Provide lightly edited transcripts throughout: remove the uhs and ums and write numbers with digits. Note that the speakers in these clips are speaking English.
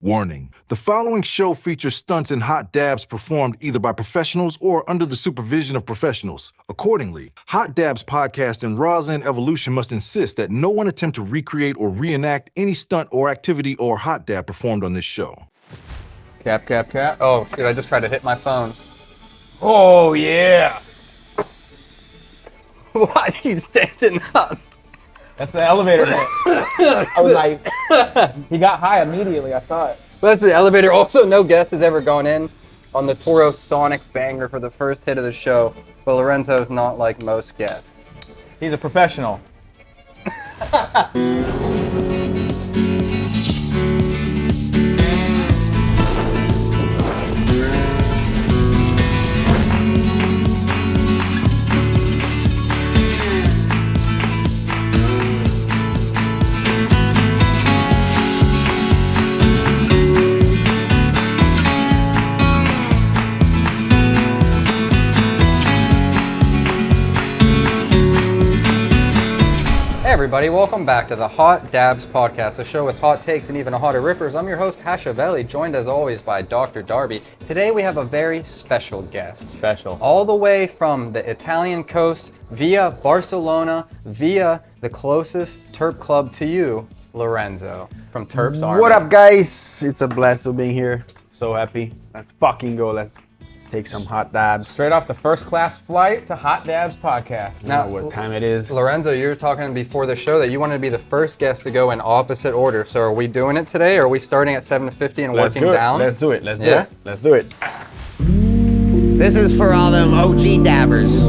Warning: the following show features stunts and hot dabs performed either by professionals or under the supervision of professionals. Accordingly, Hot Dabs Podcast and Raw Zen Evolution must insist that no one attempt to recreate or reenact any stunt or activity or hot dab performed on this show. Cap. Oh, shit, I just tried to hit my phone. Oh, yeah. Why are you standing up? That's the elevator hit. I was like, he got high immediately. I saw it. That's the elevator. Also, no guest has ever gone in on the Toro Sonic banger for the first hit of the show, but Lorenzo's not like most guests. He's a professional. Hey everybody, welcome back to the Hot Dabs Podcast, a show with hot takes and even a hotter rippers. I'm your host, Hashavelli, joined as always by Dr. Darby. Today we have a very special guest. All the way from the Italian coast, via Barcelona, via the closest Terp club to you, Lorenzo, from Terps Army. What up, guys? It's a blast to be here. So happy. Let's fucking go. Let's take some hot dabs. Straight off the first class flight to Hot Dabs Podcast. Now, what time it is? Lorenzo, you were talking before the show that you wanted to be the first guest to go in opposite order. So are we doing it today, or are we starting at 7:50 and working down? Let's do it. Let's do it. This is for all them OG dabbers.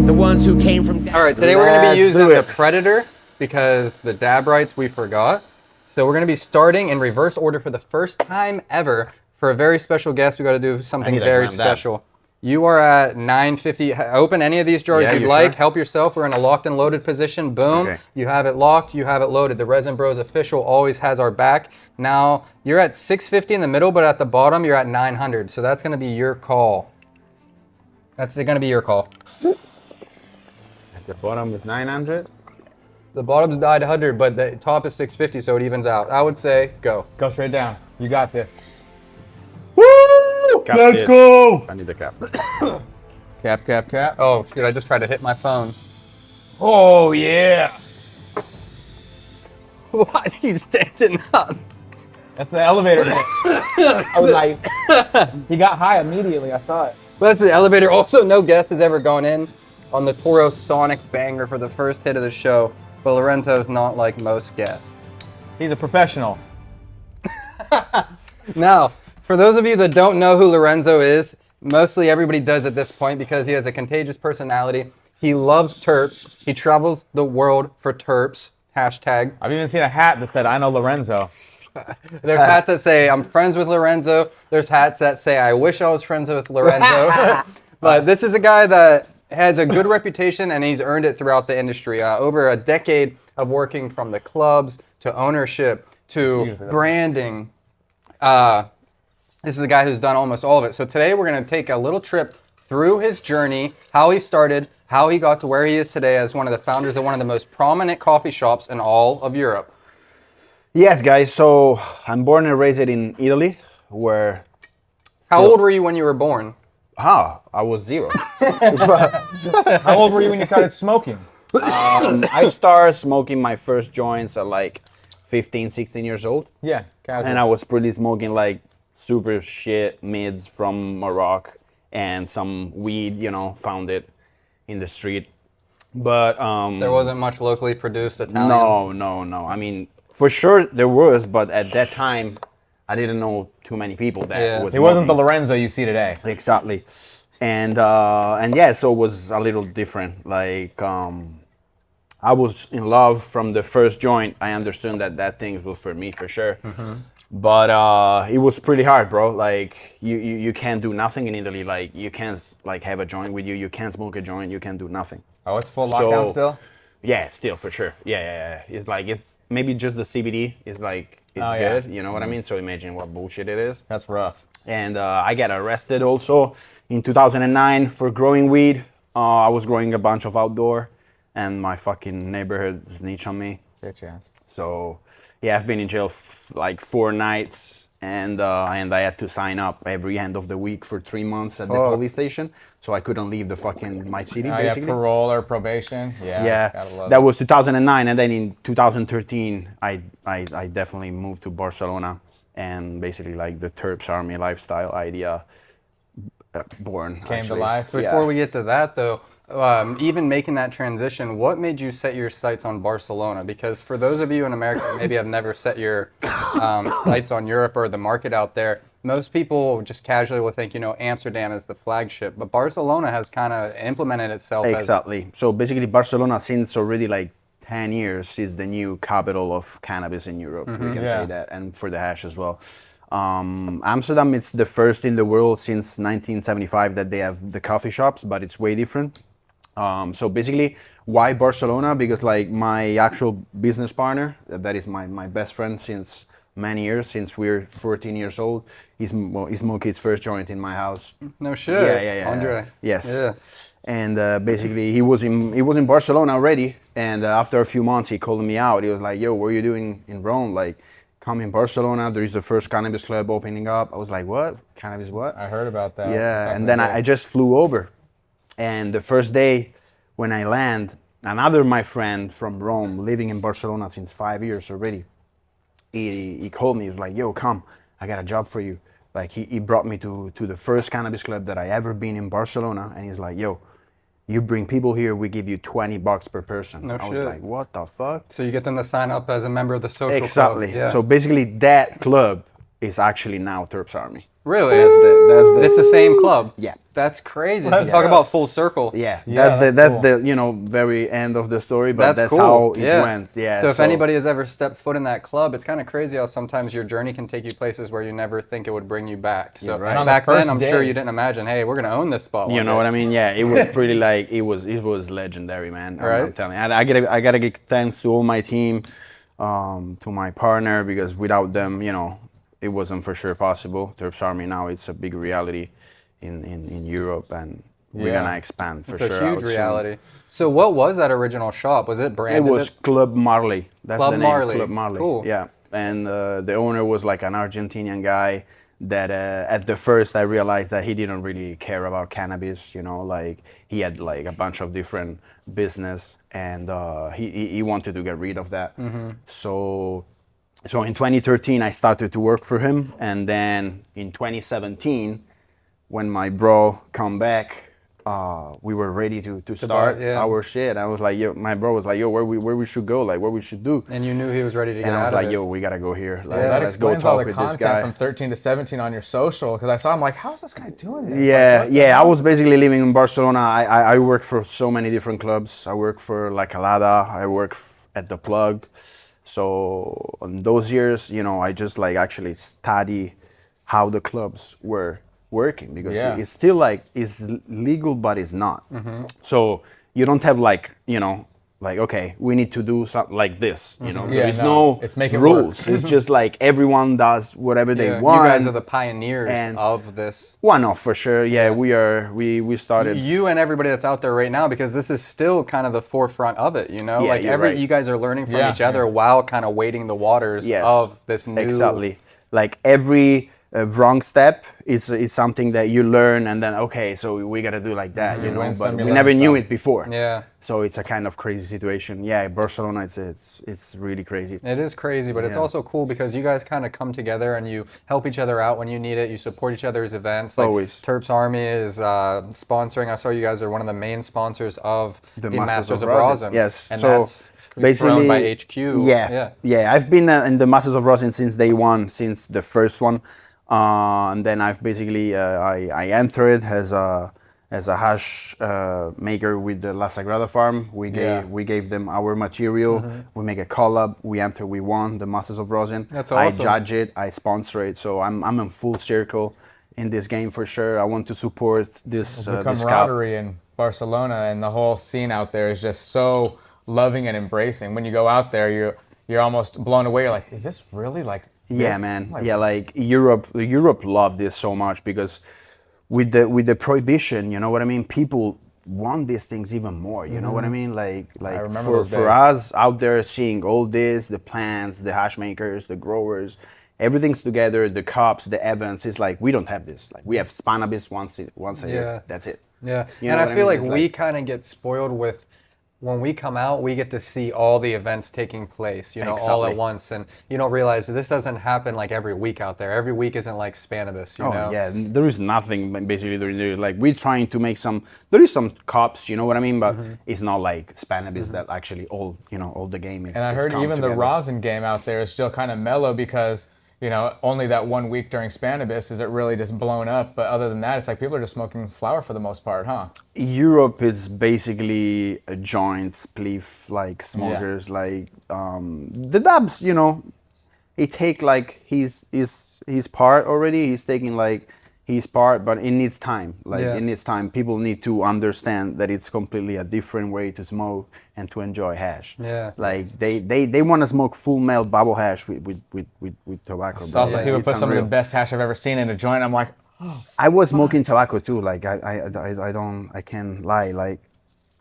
The ones who came from... All right, today we're going to Let's be using do the it. Predator because the dab rights we forgot. So we're going to be starting in reverse order for the first time ever. For a very special guest, we got to do something very special. You are at 950. Open any of these jars Yeah, you'd you like. sure? Help yourself. We're in a locked and loaded position. Boom. Okay. You have it locked. You have it loaded. The Resin Bros official always has our back. Now, you're at 650 in the middle, but at the bottom, you're at 900. So that's going to be your call. That's going to be your call. At the bottom is 900. The bottom's 900, but the top is 650, so it evens out. I would say go. Go straight down. You got this. Woo! Let's go! I need the cap. Cap. Oh, shit, I just tried to hit my phone. Oh, yeah. Why are you standing up? That's the elevator hit. I was like, he got high immediately. I saw it. That's the elevator. Also, no guest has ever gone in on the Toro Sonic banger for the first hit of the show, but Lorenzo's not like most guests. He's a professional. Now, for those of you that don't know who Lorenzo is, mostly everybody does at this point because he has a contagious personality. He loves Terps. He travels the world for Terps. Hashtag. I've even seen a hat that said, I know Lorenzo. There's hats that say, I'm friends with Lorenzo. There's hats that say, I wish I was friends with Lorenzo. But this is a guy that has a good reputation, and he's earned it throughout the industry. Over a decade of working from the clubs to ownership to branding. This is a guy who's done almost all of it. So today we're going to take a little trip through his journey, how he started, how he got to where he is today as one of the founders of one of the most prominent coffee shops in all of Europe. Yes, guys. So I'm born and raised in Italy, where... How old were you when you were born? I was 0. How old were you when you started smoking? I started smoking my first joints at like 15, 16 years old. Yeah, casual. And I was pretty smoking like super shit mids from Morocco and some weed, found it in the street. But There wasn't much locally produced Italian? No. I mean, for sure there was, but at that time, I didn't know too many people that was He wasn't the smoking. Lorenzo you see today. Exactly. And yeah, so it was a little different. Like, I was in love from the first joint. I understood that thing was for me for sure. Mm-hmm. But it was pretty hard, bro. Like, you can't do nothing in Italy. Like, you can't like have a joint with you. You can't smoke a joint. You can't do nothing. Oh, it's full lockdown So- still? Yeah, still for sure. Yeah. It's like, it's maybe just the CBD is like, it's Oh, yeah. good. You know what I mean? So imagine what bullshit it is. That's rough. And I got arrested also in 2009 for growing weed. I was growing a bunch of outdoor, and my fucking neighborhood snitched on me. Bitch ass. So, yeah, I've been in jail like 4 nights, and I had to sign up every end of the week for 3 months at the police station, so I couldn't leave my city. Oh, yeah, basically. parole or probation. Yeah, gotta love that it. was 2009, and then in 2013, I definitely moved to Barcelona, and basically like the Terps Army lifestyle idea born. Came to actually. life. Before we get to that, though, even making that transition, what made you set your sights on Barcelona? Because for those of you in America who maybe have never set your sights on Europe or the market out there, most people just casually will think, Amsterdam is the flagship, but Barcelona has kind of implemented itself Exactly. So basically, Barcelona, since already like 10 years, is the new capital of cannabis in Europe. We can say that, and for the hash as well. Amsterdam, it's the first in the world since 1975 that they have the coffee shops, but it's way different. So basically, why Barcelona? Because like my actual business partner, that is my best friend since many years, since we're 14 years old, he smoked his first joint in my house. No shit. Yeah. Andre. Yes. Yeah. And basically, he was in Barcelona already, and after a few months, he called me out. He was like, "Yo, what are you doing in Rome? Like, come in Barcelona. There is the first cannabis club opening up." I was like, "What? Cannabis? What?" I heard about that. Yeah, and then I just flew over, and the first day when I land, another my friend from Rome, living in Barcelona since 5 years already, he called me. He was like, "Yo, come, I got a job for you." Like he brought me to the first cannabis club that I ever been in Barcelona, and he's like, "Yo, you bring people here, we give you $20 per person." No I was shit. like, "What the fuck?" So you get them to sign up as a member of the social club. Exactly. Yeah. So basically, that club is actually now Terps Army. Really? That's It's the same club. Yeah. That's crazy. Let's So talk go. about full circle. Yeah, Yeah, that's cool. the very end of the story, but that's cool. how it Yeah. went. Yeah. So if anybody has ever stepped foot in that club, it's kind of crazy how sometimes your journey can take you places where you never think it would bring you back. So right. And on the back then, first I'm sure day- you didn't imagine, hey, we're gonna own this spot. you know what I mean? Yeah, it was pretty like it was legendary, man. I'm Right. telling you, and I gotta give thanks to all my team, to my partner, because without them, it wasn't for sure possible. Terps Army now it's a big reality in Europe, and we're Yeah. gonna expand for It's sure. a out huge soon. reality. So what was that original shop? Was it It branded? was Club Marley. That's Club the name. Marley. Club Marley. Cool. Yeah, and the owner was like an Argentinian guy that at the first I realized that he didn't really care about cannabis. Like he had like a bunch of different business, and he wanted to get rid of that. So in 2013 I started to work for him, and then in 2017 when my bro come back, we were ready to start yeah. our shit. I was like, yo, my bro was like, yo, where we should go, like what we should do. And you knew he was ready to get And I out was of like, it. yo, we gotta go here. Like, That let's go explains all talk the with this content guy. from 13 to 17 on your social, because I saw, I'm like, how's this guy doing this? Yeah, Like, what the yeah. I hell? was basically living in Barcelona. I worked for so many different clubs. I worked for La Calada. I worked at the Plug. So in those years, I just like actually study how the clubs were working, because Yeah. it's still like it's legal, but it's not. So you don't have like like, okay, we need to do something like this. Yeah, there is no, no it's make it rules. work. It's just like everyone does whatever they Yeah, want. you guys are the pioneers and- of this. One off for sure. Yeah, we are. We started. You and everybody that's out there right now, because this is still kind of the forefront of it, Yeah, like you're right. you guys are learning from Yeah. each other while kind of wading the waters Yes, of this new. exactly. Like every wrong step is something that you learn, and then okay, so we gotta do like that, Win But some, you we learn never knew some. it before. Yeah. So it's a kind of crazy situation. Yeah, Barcelona, it's really crazy. It is crazy, but it's Yeah. also cool because you guys kind of come together and you help each other out when you need it. You support each other's events. Like Always. Terps Army is sponsoring. I saw you guys are one of the main sponsors of the Masters of Rosin. Yes. And so that's basically thrown by HQ. Yeah. I've been in the Masters of Rosin since day one, since the first one, and then I've basically I entered as a hash maker with the La Sagrada Farm. We gave them our material. We make a collab. We won the Masters of Rosin. That's I awesome. judge it. I sponsor it. So I'm in full circle in this game for sure. I want to support this. The this camaraderie in Barcelona and the whole scene out there is just so loving and embracing. When you go out there, you're almost blown away. You're like, is this really like? Yeah, this? man. Like, Yeah, like Europe loved this so much because with the prohibition, you know what I mean? People want these things even more. You know what I mean? Like remember for those days. us out there seeing all this, the plants, the hash makers, the growers, everything's together. The cups, the events. It's like we don't have this. Like we have Cannabis once a year. That's it. Yeah, You and know I what feel mean? like It's we like- kind of get spoiled with when we come out, we get to see all the events taking place, you know, all at Exactly. once, and you don't realize that this doesn't happen like every week out there. Every week isn't like Cannabis, you know. Oh yeah, there is nothing basically. Like we're trying to make some. There is some cups, you know what I mean, but it's not like Cannabis that actually all the game is. And I is heard come even the together. rosin game out there is still kind of mellow because, you know, only that 1 week during Cannabis is it really just blown up. But other than that, it's like people are just smoking flower for the most part, huh? Europe is basically a joint spliff like smokers like the dabs, you know, he take like his part already. He's taking like his part, but it needs time. Like Yeah. it needs time. People need to understand that it's completely a different way to smoke and to enjoy hash. Yeah. Like they want to smoke full melt bubble hash with tobacco. Saw some people It's put some of the unreal. best hash I've ever seen in a joint. I'm like, I was smoking tobacco too. Like I can't lie. Like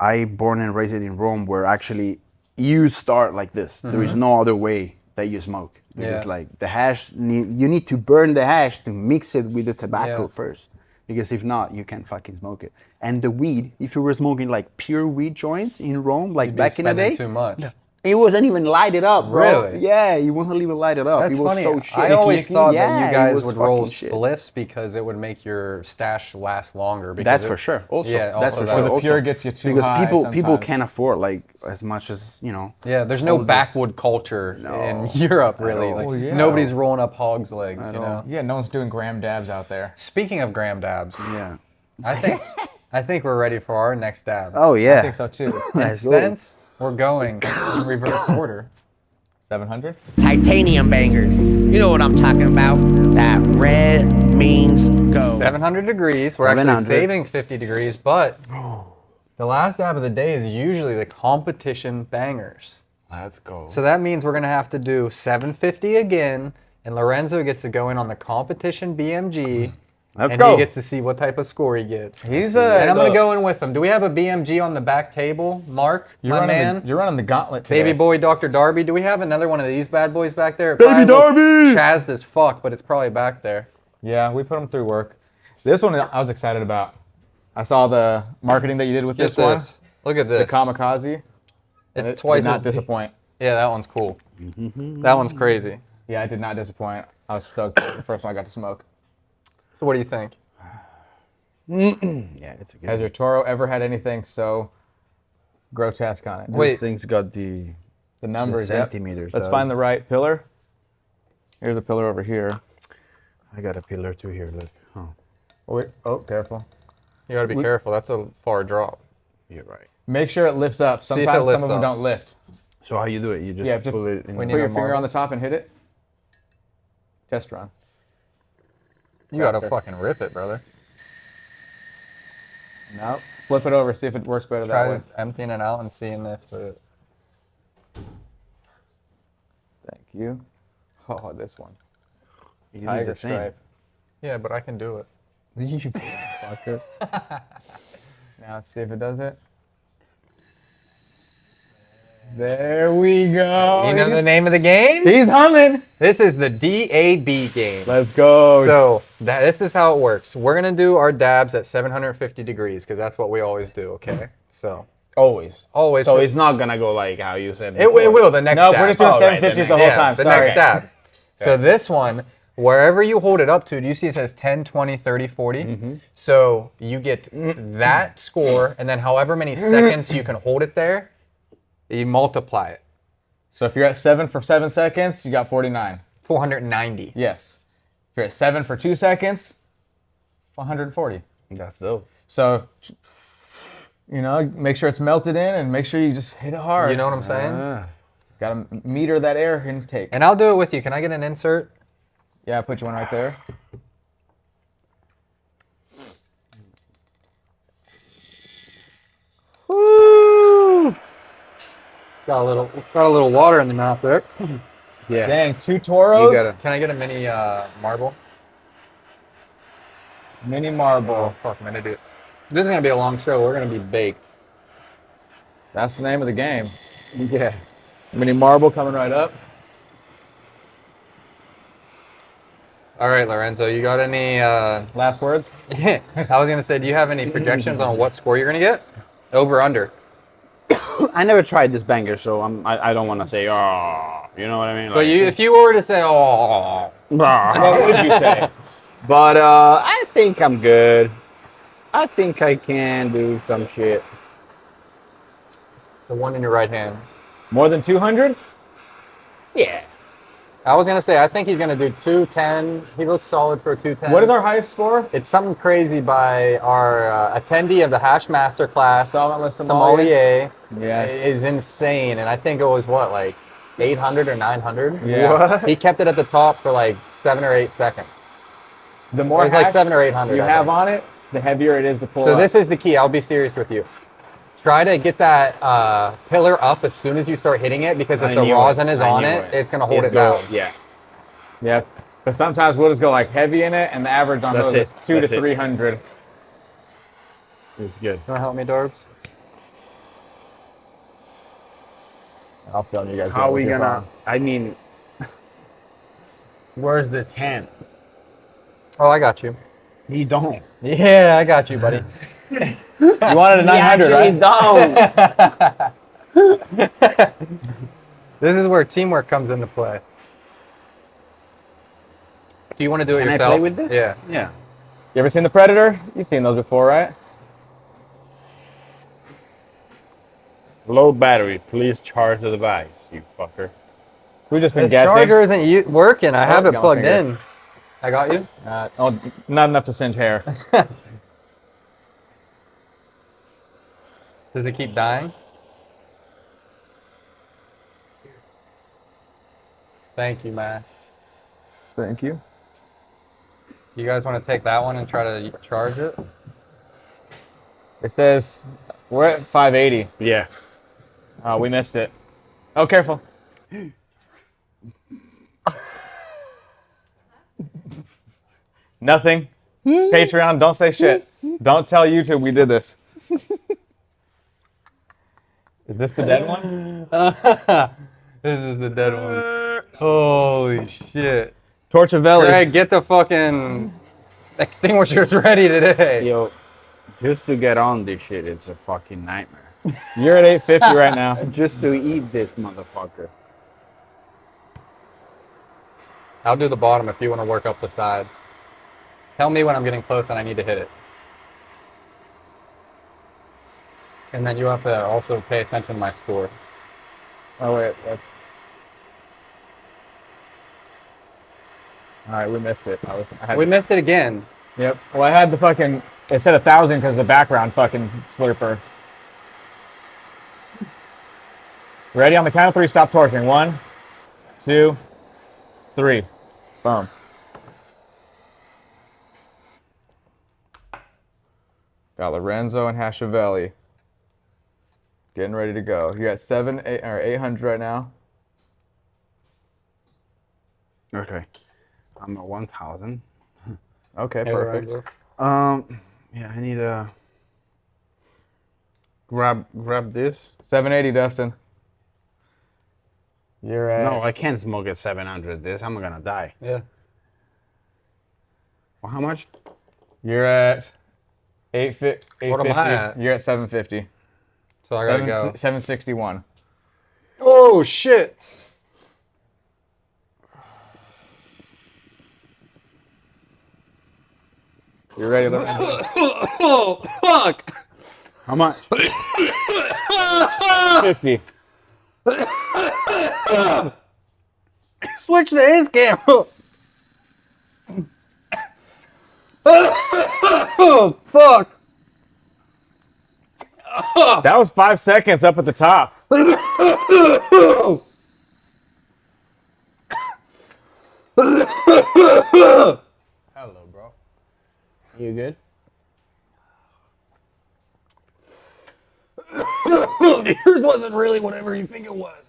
I born and raised in Rome, where actually you start like this. There is no other way that you smoke because Yeah. like the hash, you need to burn the hash to mix it with the tobacco Yeah. first. Because if not, you can't fucking smoke it. And the weed, if you were smoking like pure weed joints in Rome, like You'd be back in the spending day, too much. it wasn't even lighted up, bro. Really? Yeah, it wasn't even lighted up. That's it was funny. so shit. I always thought Yeah, that you it guys was would roll fucking shit. spliffs because it would make your stash last longer. Because That's it- for sure. Also, Yeah, that's also for that. sure. Or the Also, pure gets you too because high people sometimes. can't afford like as much as you know. Yeah, there's no all this- backwood culture in Europe, really. all. Like, Oh, yeah. nobody's rolling up hogs' legs, you all. know. yeah, no one's doing gram dabs out there. Speaking of gram dabs, Yeah. I think we're ready for our next dab. Oh yeah. I think so too. And Let's go. since we're going in reverse order, 700? Titanium bangers. You know what I'm talking about. That red means go. 700 degrees. We're actually 700. saving 50 degrees, but the last dab of the day is usually the competition bangers. Let's go. So that means we're going to have to do 750 again, and Lorenzo gets to go in on the competition BMG. Let's and go. he gets to see what type of score he gets. He's and I'm so- going to go in with him. Do we have a BMG on the back table? Mark, You're my running man? you're running the gauntlet today. Baby boy Dr. Darby. Do we have another one of these bad boys back there? It Baby probably looks Darby! Chazzed as fuck, but it's probably back there. Yeah, we put them through work. This one I was excited about. I saw the marketing that you did with Get this one, Look at the this. kamikaze. It's It twice did not as big. disappoint. Yeah, that one's cool. That one's crazy. Yeah, it did not disappoint. I was stoked. The first one I got to smoke. So what do you think? Yeah, it's a good. Has your Toro ever had anything so grotesque on it? Wait. This thing's got the The numbers. Yep. centimeters. Let's dog. find the right pillar. Here's a pillar over here. I got a pillar too here. Look. Oh, Oh, wait. Oh, careful. You gotta be careful. That's a far drop. you're right. Make sure it lifts up. See if it Sometimes some lifts of them up. don't lift. So how you do it? You just Yeah, just pull it in. we Put need your a finger marble. on the top and hit it. Test run. You gotta Faster. fucking rip it, brother. No. Flip it over. See if it works better that Try way. emptying it out and seeing if it. Thank you. Oh, this one. You do Tiger the same. stripe. Yeah, but I can do it. You fucker. Now let's see if it does it. There we go. You know the name of the game? He's humming. This is the DAB game. Let's go. So this is how it works. We're gonna do our dabs at 750 degrees because that's what we always do. Okay. So Always. always. So it's not gonna go like how you said. it will the next. No, dab. we're just doing Oh, right, 750s the the whole Yeah, time. the Sorry. next dab. So this one, wherever you hold it up to, do you see it says 10, 20, 30, 40? So you get that score, and then however many seconds you can hold it there, you multiply it. So if you're at 7 for 7 seconds, you got 49. 490. Yes. If you're at 7 for 2 seconds, 140. That's dope. So, you know, make sure it's melted in and make sure you just hit it hard. You know what I'm saying? Got to meter that air intake. And I'll do it with you. Can I get an insert? Yeah, I put you one right there. Woo! Got a little water in the mouth there. Yeah. Dang, 2 Toros? You gotta. Can I get a mini marble? Mini marble. Oh, fuck, I'm gonna do it. This is gonna be a long show. We're gonna be baked. That's the name of the game. Yeah. Mini marble coming right up. All right, Lorenzo, you got any? Last words? Yeah, I was gonna say, do you have any projections on what score you're gonna get? Over, under? I never tried this banger, so I don't want to say, oh, you know what I mean? But if you were to say, oh, what would you say? But I think I'm good. I think I can do some shit. the one in your right hand. More than 200? Yeah. I was gonna say, I think he's gonna do 210. He looks solid for a 210. What is our highest score? It's something crazy by our attendee of the Hash Master class, Sommelier. Sommelier. Yeah. Is insane, and I think it was what, like 800 or 900. Yeah. What? He kept it at the top for like 7 or 8 seconds. The It more was like hash 7 or 800. you I have think. on it, the heavier it is to pull So up. this is the key. I'll be serious with you. Try to get that pillar up as soon as you start hitting it, because if I the knew rosin it. is I on knew it, it's gonna hold It's it down. Yeah. Yeah. But sometimes we'll just go like heavy in it, and the average on That's those it. is 2 That's to it. 300. It's good. You wanna help me, Dorbs? I'll film you guys. How are do it we with your gonna? phone. I mean, where's the 10? Oh, I got you. He don't. Yeah, I got you, buddy. You wanted a 900, right? Don't. This is where teamwork comes into play. Do you want to do it Can I yourself? play with this? Yeah. Yeah. You ever seen the Predator? You've seen those before, right? Low battery. Please charge the device, you fucker. We've just been This guessing. charger isn't working. I have Oh, it got my plugged finger. in. I got you. Oh, not enough to singe hair. Does it keep dying? Thank you, man. Thank you. You guys want to take that one and try to charge it? It says we're at 580. Yeah. Oh, we missed it. Oh, careful. Nothing. Patreon, don't say shit. Don't tell YouTube we did this. Is this the dead one? This is the dead one. Holy shit. Torchavelli. Greg, get the fucking extinguishers ready today. Yo, just to get on this shit, it's a fucking nightmare. You're at 850 right now. Just to eat this motherfucker. I'll do the bottom if you want to work up the sides. Tell me when I'm getting close and I need to hit it. And then you have to also pay attention to my score. Oh wait, that's. All right, we missed it. We missed it again. Yep. Well, I had the fucking. It said 1,000 because the background fucking slurper. Ready? On the count of 3, stop torching. 1, 2, 3. Boom. Got Lorenzo and Hashavelli. Getting ready to go. You're at 800 right now. Okay. I'm at 1,000. Okay, Hey, perfect. Lorenzo. Yeah, I need to grab this. 780, Dustin. You're at. No, I can't smoke at 700 this. I'm gonna die. Yeah. Well, how much? You're at 850. What am I at? You're at 750. So I gotta go. 761. Oh shit! You ready, Lorenzo? Oh fuck! How much? 50. Switch to his camera. Oh fuck! That was 5 seconds up at the top. Hello, bro. You good? Yours wasn't really whatever you think it was.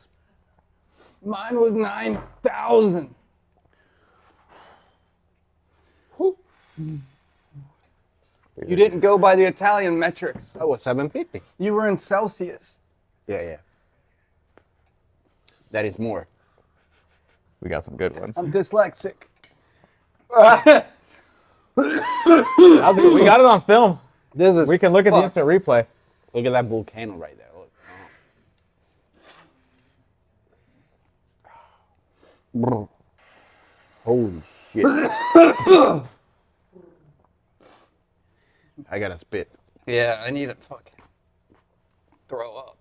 Mine was 9,000. You didn't go by the Italian metrics. Oh, 750. You were in Celsius. Yeah. That is more. We got some good ones. I'm dyslexic. We got it on film. This is We can look at the instant replay. Look at that volcano right there. Look. Holy shit. I gotta spit. Yeah, I need to fucking throw up.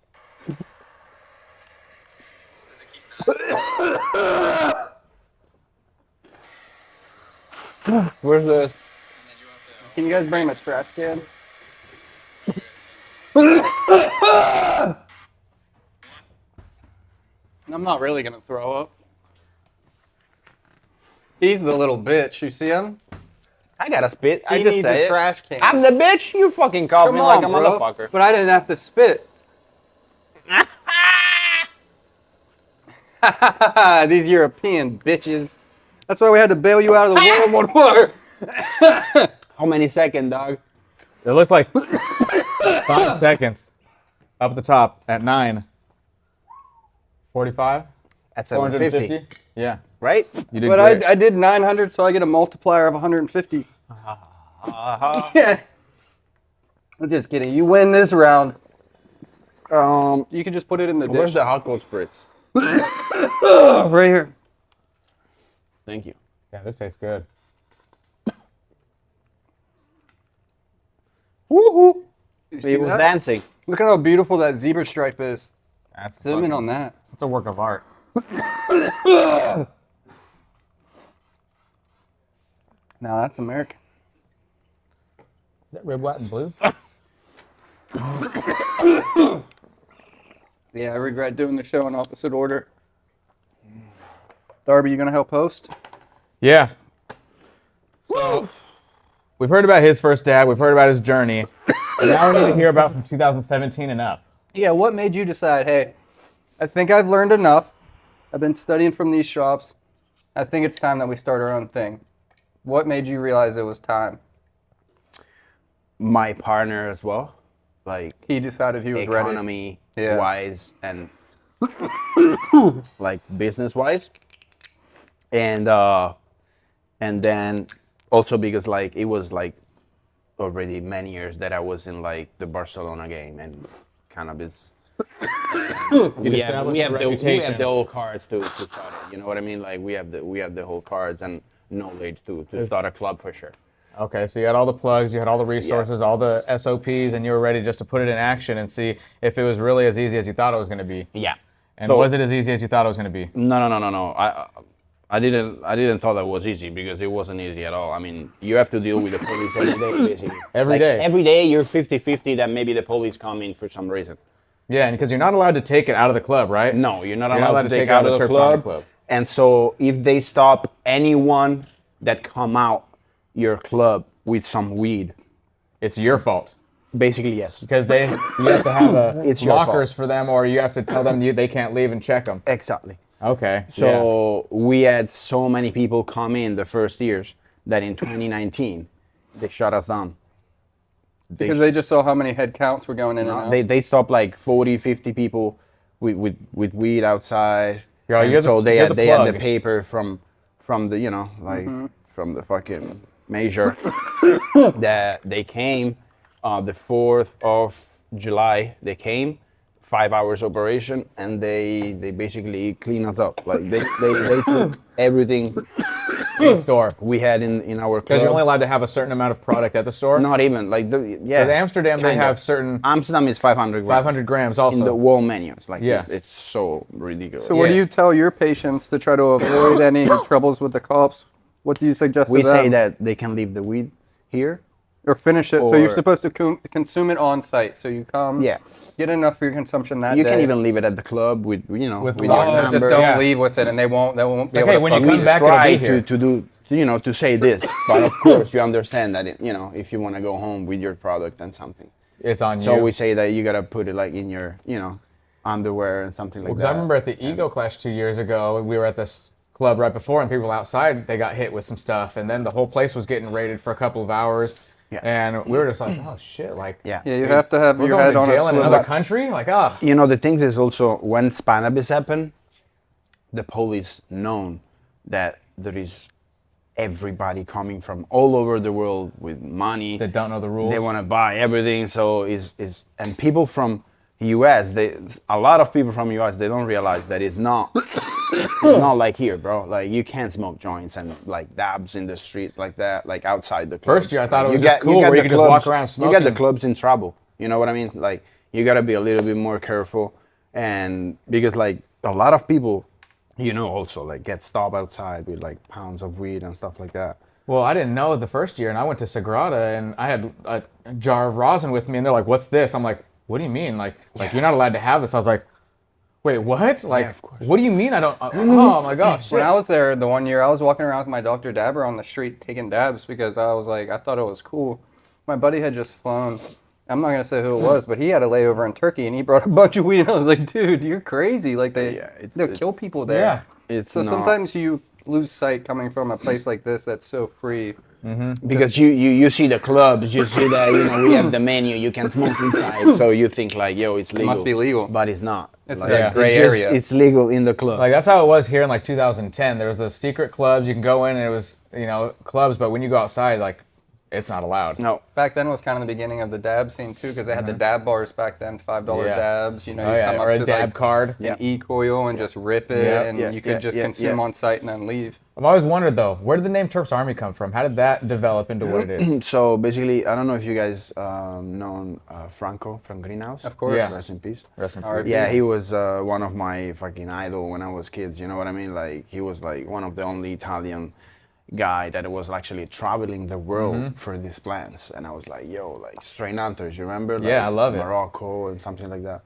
Where's the... Can you guys bring my trash can? I'm not really gonna throw up. He's the little bitch. You see him? I gotta spit. He I just needs say a it. trash can. I'm the bitch. You fucking call me like a motherfucker. But I didn't have to spit. These European bitches. That's why we had to bail you out of the World War. How many seconds, dog? It looked like 5 seconds up the top at 9:45. At 750. 450. Yeah. Right? You did But great. I did 900, so I get a multiplier of 150. Yeah. I'm just kidding. You win this round. You can just put it in the dish. Where's the hot cold spritz? Right here. Thank you. Yeah, this tastes good. Woohoo! He was dancing. Look at how beautiful that zebra stripe is. That's Zoom in on that. It's a work of art. Now that's American. Is that red, white, and blue? Yeah, I regret doing the show in opposite order. Darby, you gonna help host? Yeah. So, we've heard about his first dab. We've heard about his journey. And now we need to hear about from 2017 and up. Yeah, what made you decide, hey, I think I've learned enough. I've been studying from these shops. I think it's time that we start our own thing. What made you realize it was time? My partner as well. Like, He decided he was ready. economy Yeah. wise and like business wise. And then also because like it was like already many years that I was in like the Barcelona game and cannabis. we have the whole cards to start it. You know what I mean? Like we have the whole cards and knowledge to start a club for sure. Okay, so you had all the plugs, you had all the resources, all the SOPs, and you were ready just to put it in action and see if it was really as easy as you thought it was going to be. Yeah. And So- was it as easy as you thought it was going to be? No. I didn't thought that was easy because it wasn't easy at all. I mean, you have to deal with the police every day, basically. Every day. Every day you're 50-50 that maybe the police come in for some reason. Yeah, and because you're not allowed to take it out of the club, right? No, you're not allowed to take out out of the Terps Army club. And so if they stop anyone that come out your club with some weed, It's your fault. basically yes. Because you have to have It's your lockers fault. for them, or you have to tell them they can't leave and check them. Exactly. Okay. So we had so many people come in the first years that in 2019 they shut us down. Because they just saw how many head counts were going in and out. They stopped like 40, 50 people with weed outside. Yeah, And you're so the they had plug. the paper from the from the fucking major that they came the 4th of July. They came 5 hours operation and they basically cleaned us up. Like they took everything store. we had in our club. Because you're only allowed to have a certain amount of product at the store. Not even like Because Amsterdam, they kind of. have certain Amsterdam is 500 grams. 500 grams also. in the wall menus. Like Yeah. it's so ridiculous. So what do Yeah. you tell your patients to try to avoid any troubles with the cops? What do you suggest we to them? say that they can leave the weed here. Or finish it. So you're or- supposed to consume it on site. So you come, Yeah. get enough for your consumption that You day. can even leave it at the club with With your water. Oh, number. just don't Yeah. leave with it, and they won't be Like, able hey, to when you fuck come with back, it. it'll be Try here. to do to say this, but of course you understand that if you want to go home with your product and something. It's on you. So we say that you gotta put it like in your underwear and something like Because that. I remember at the Ego Clash 2 years ago, we were at this club right before, and people outside, they got hit with some stuff, and then the whole place was getting raided for a couple of hours. Yeah. And we were just like, oh shit, like, Yeah. Yeah, you have to have we're your going head to on a jail in swivel. another country? Like, ah. The things is also when Cannabis happened, the police known that there is everybody coming from all over the world with money. That don't know the rules. They want to buy everything. So and people from US, a lot of people from US, they don't realize that it's not it's not like here, bro. Like you can't smoke joints and like dabs in the street like that, like outside the clubs. First year I thought Like, it was just cool where you could just walk around smoking. You get the clubs in trouble. You know what I mean? Like you gotta be a little bit more careful, and because like a lot of people, you know, also like get stopped outside with like pounds of weed and stuff like that. Well, I didn't know the first year, and I went to Sagrada, and I had a jar of rosin with me, and they're like, "What's this?" I'm like, "What do you mean? Like you're not allowed to have this?" I was like, "Wait, what? Like, of course. what do you mean? I don't." Oh my gosh! When I was there the one year, I was walking around with my Dr. Dabber on the street taking dabs because I was like, I thought it was cool. My buddy had just flown. I'm not gonna say who it was, but he had a layover in Turkey, and he brought a bunch of weed. And I was like, dude, you're crazy! Like they'll kill people there. Yeah. It's So not, sometimes you lose sight coming from a place like this that's so free. because you see the clubs, you see that, you know, we have the menu, you can smoke inside, so you think like, yo, it's legal. must be legal. But it's not. It's like, a gray it's just- area. It's legal in the club. Like that's how it was here in like 2010. There was those secret clubs you can go in, and it was clubs, but when you go outside, like it's not allowed. no. Back then was kind of the beginning of the dab scene too, because they had the dab bars back then, $5 Yeah. dabs. You know, Oh you yeah, come up or a to dab like card. an e-coil and just rip it, Yeah, and yeah, you could yeah, just yeah, consume yeah. on site and then leave. I've always wondered though, where did the name Terps Army come from? How did that develop into what it is? So basically, I don't know if you guys know Franco from Greenhouse. Of course. Yeah. Rest in peace. Rest in Alright. peace. Yeah, he was one of my fucking idol when I was kids. You know what I mean? Like he was like one of the only Italian guy that was actually traveling the world for these plants. And I was like, yo, like Strain Hunters, you remember? Like, Yeah, I love it. Morocco and something like that.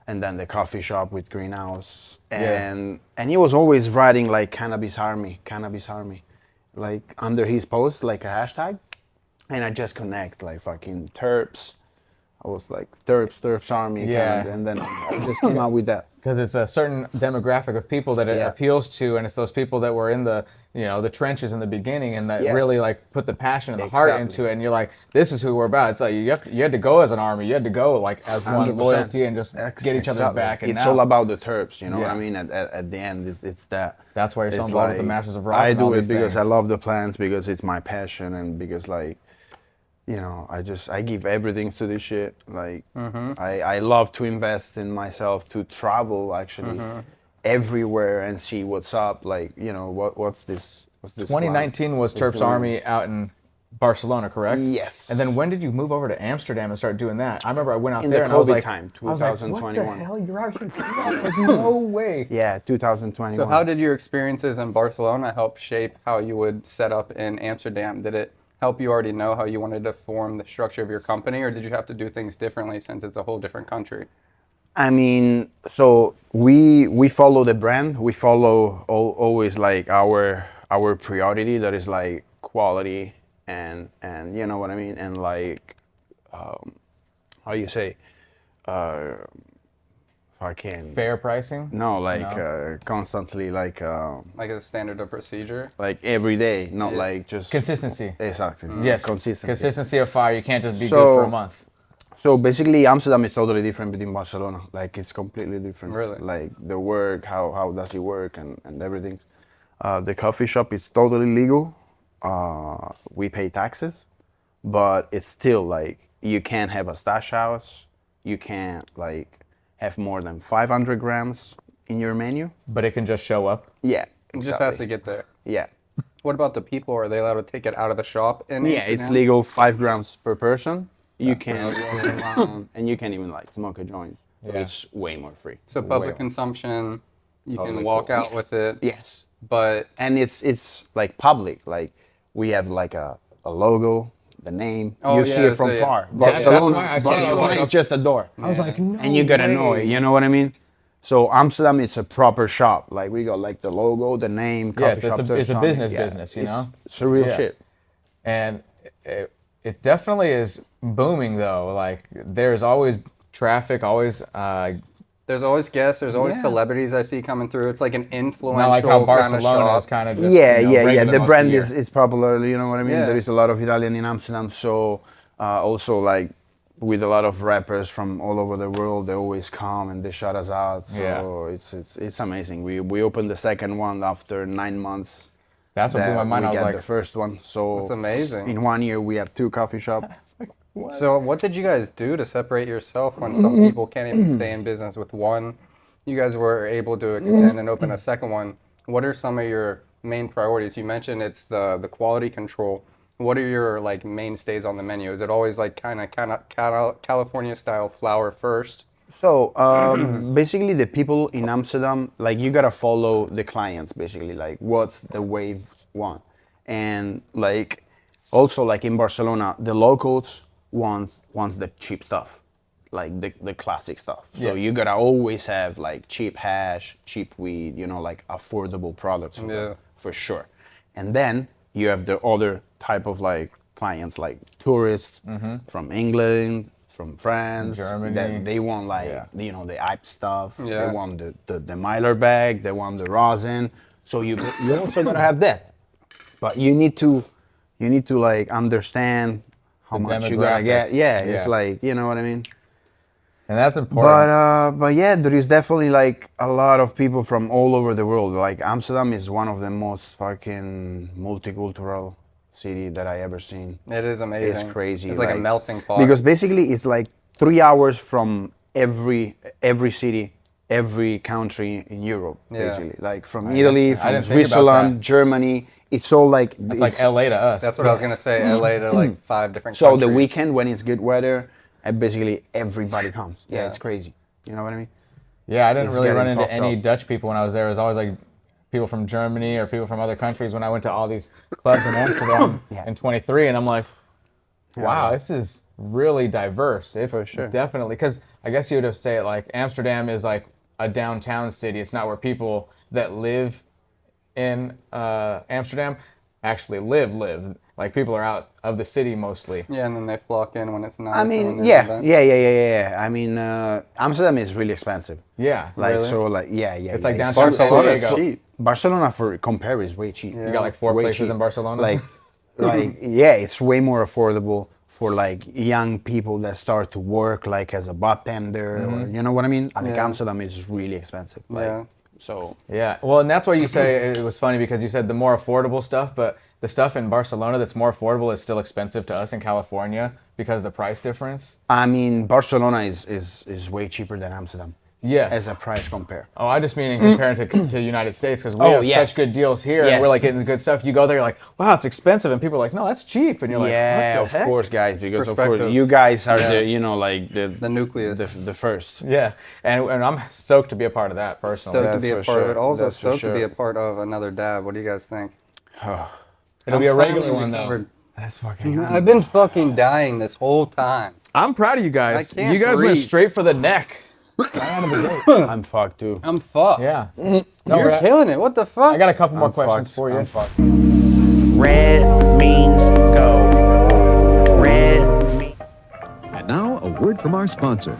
And then the coffee shop with Greenhouse. And he was always writing like Cannabis Army, like under his post, like a hashtag. And I just connect like fucking Terps. I was like Terps Army. Yeah. And then I just came out with that. Because it's a certain demographic of people that it Yeah. appeals to, and it's those people that were in the the trenches in the beginning, and that Yes. really like put the passion and the heart Exactly. into it. And you're like, this is who we're about. It's like you had to go as an army, you had to go like as one 100%. loyalty, and just get each other's Exactly. back. And It's now, all about the Terps, you know what Yeah. I mean? At the end, it's that. That's why you're so It's involved with the like, Masters of Rosin. I and all do it these because I things. love the plants, because it's my passion, and because like, you know, I give everything to this shit. Like, I love to invest in myself, to travel actually everywhere and see what's up. Like, you know, what's this? 2019 was Terps the- Army out in Barcelona, correct? Yes. And then when did you move over to Amsterdam and start doing that? I remember I went out In there the and I was COVID like, time, I was like, what 2021. the hell? You're out here? Like, no way. Yeah, 2021. So how did your experiences in Barcelona help shape how you would set up in Amsterdam? Did it help you already know how you wanted to form the structure of your company, or did you have to do things differently since it's a whole different country? I mean, so we follow the brand. We follow always like our priority, that is like quality and you know what I mean, and like how you say fucking Fair pricing? no, like constantly like Like a standard of procedure? like every day, not like just Consistency. exactly. Yes. Consistency. Consistency of fire. You can't just be So- good for a month. So basically, Amsterdam is totally different between Barcelona. Like it's completely different. Really? Like the work, how does it work, and everything. The coffee shop is totally legal. We pay taxes, but it's still like you can't have a stash house. You can't like have more than 500 grams in your menu. But it can just show up. Yeah. It just has to get there. Yeah. What about the people? Are they allowed to take it out of the shop? In Yeah, it's Amsterdam? legal 5 grams per person. You can walk around and you can even like smoke a joint. So Yeah. it's way more free. So public Way- consumption, you Totally can walk cool. out with it. Yes. But And it's like public. Like we have like a logo, the name. Oh, you see yeah, it from so, yeah. far. Yeah, that's Barcelona, why I saw it. I was Barcelona like, is just a door. I was like, no. And you gotta know way. it. You know what I mean? So Amsterdam, it's a proper shop. Like we got like the logo, the name, Yeah, coffee it's shop. a Terps Army. business, Yeah, business, you know? It's a real Yeah. shit. And it definitely is booming though. Like there's always traffic, always there's always guests, there's always Yeah. celebrities I see coming through. It's like an influential not like how kind of Barcelona is shop. kind of just, Yeah, you know, yeah. regular The most brand of the is year. it's popular. You know what I mean? Yeah. There is a lot of Italian in Amsterdam. So also like with a lot of rappers from all over the world, they always come and they shout us out. So Yeah. it's amazing. We opened the second one after 9 months That's what blew my mind. I We was got like, the first one. So That's amazing. in 1 year, we have 2 coffee shops. So what did you guys do to separate yourself when some people can't even stay in business with one? You guys were able to extend and open a second one. What are some of your main priorities? You mentioned it's the quality control. What are your like mainstays on the menu? Is it always like kind of California style flower first? So basically, the people in Amsterdam, like you gotta follow the clients. Basically, like what's the wave want, and like also like in Barcelona, the locals wants the cheap stuff, like the classic stuff. So you gotta always have like cheap hash, cheap weed, you know, like affordable products for them, for sure. And then you have the other type of like clients, like tourists from England, from France, Germany. that they want like you know the hype stuff. Yeah. They want the Myler bag. They want the rosin. So you also gotta have that, but you need to like understand how much you gotta demographic. get. Yeah, it's like, you know what I mean. and that's important. But yeah, there is definitely like a lot of people from all over the world. Like Amsterdam is one of the most fucking multicultural city that I ever seen. It is amazing. It's crazy. It's like a melting pot. Because basically it's like 3 hours from every city, every country in Europe. Basically, like from Italy, I from didn't think about Switzerland, that. Germany. It's all like It's like LA to us. That's what I was gonna say. LA to like 5 different So countries. the weekend when it's good weather, basically everybody comes. Yeah, it's crazy. You know what I mean? Yeah, I didn't It's really run getting into popped any up. Dutch people when I was there. It was always like people from Germany or people from other countries when I went to all these clubs in Amsterdam in 23, and I'm like, wow, this is really diverse. It's For sure. definitely, because I guess you would have say it like Amsterdam is like a downtown city. It's not where people that live in Amsterdam actually live. Like people are out of the city mostly. Yeah, and then they flock in when it's nice. I and when mean, there's yeah. events. I mean, Amsterdam is really expensive. Yeah, Like really? so, like yeah. It's like It's downtown San Barcelona is Diego. cheap. Barcelona for compare is way cheap. You got like 4 Way places cheap. in Barcelona. Like yeah, it's way more affordable for like young people that start to work like as a bartender or you know what I mean. Like Amsterdam is really expensive. Like, Yeah. So Yeah, well, and that's why you say it was funny because you said the more affordable stuff, but the stuff in Barcelona that's more affordable is still expensive to us in California because of the price difference. I mean, Barcelona is way cheaper than Amsterdam. Yes. As a price compare. Oh, I just mean in comparing to the United States because we Oh, have yeah. such good deals here and Yes. we're like getting good stuff. You go there, you're like, wow, it's expensive, and people are like, no, that's cheap, and you're like, Yeah, what the of heck? course, guys, because of course Perspective. you guys are the you know like The nucleus. the first. Yeah, and I'm stoked to be a part of that personally. Stoked to That's be a for part of sure. it. Also That's for stoked to be sure. a part of another dab. What do you guys think? It'll be a regular finally one though. recovered. That's fucking. I've been fucking dying this whole time. I'm proud of you guys. I can't You guys went breathe. straight for the neck. Right out of the gate. I'm fucked too. I'm fucked. Yeah. You're we're- killing it. What the fuck? I got a couple more I'm questions fucked. for you. I'm fucked. Red means go. Red means. And now, a word from our sponsor.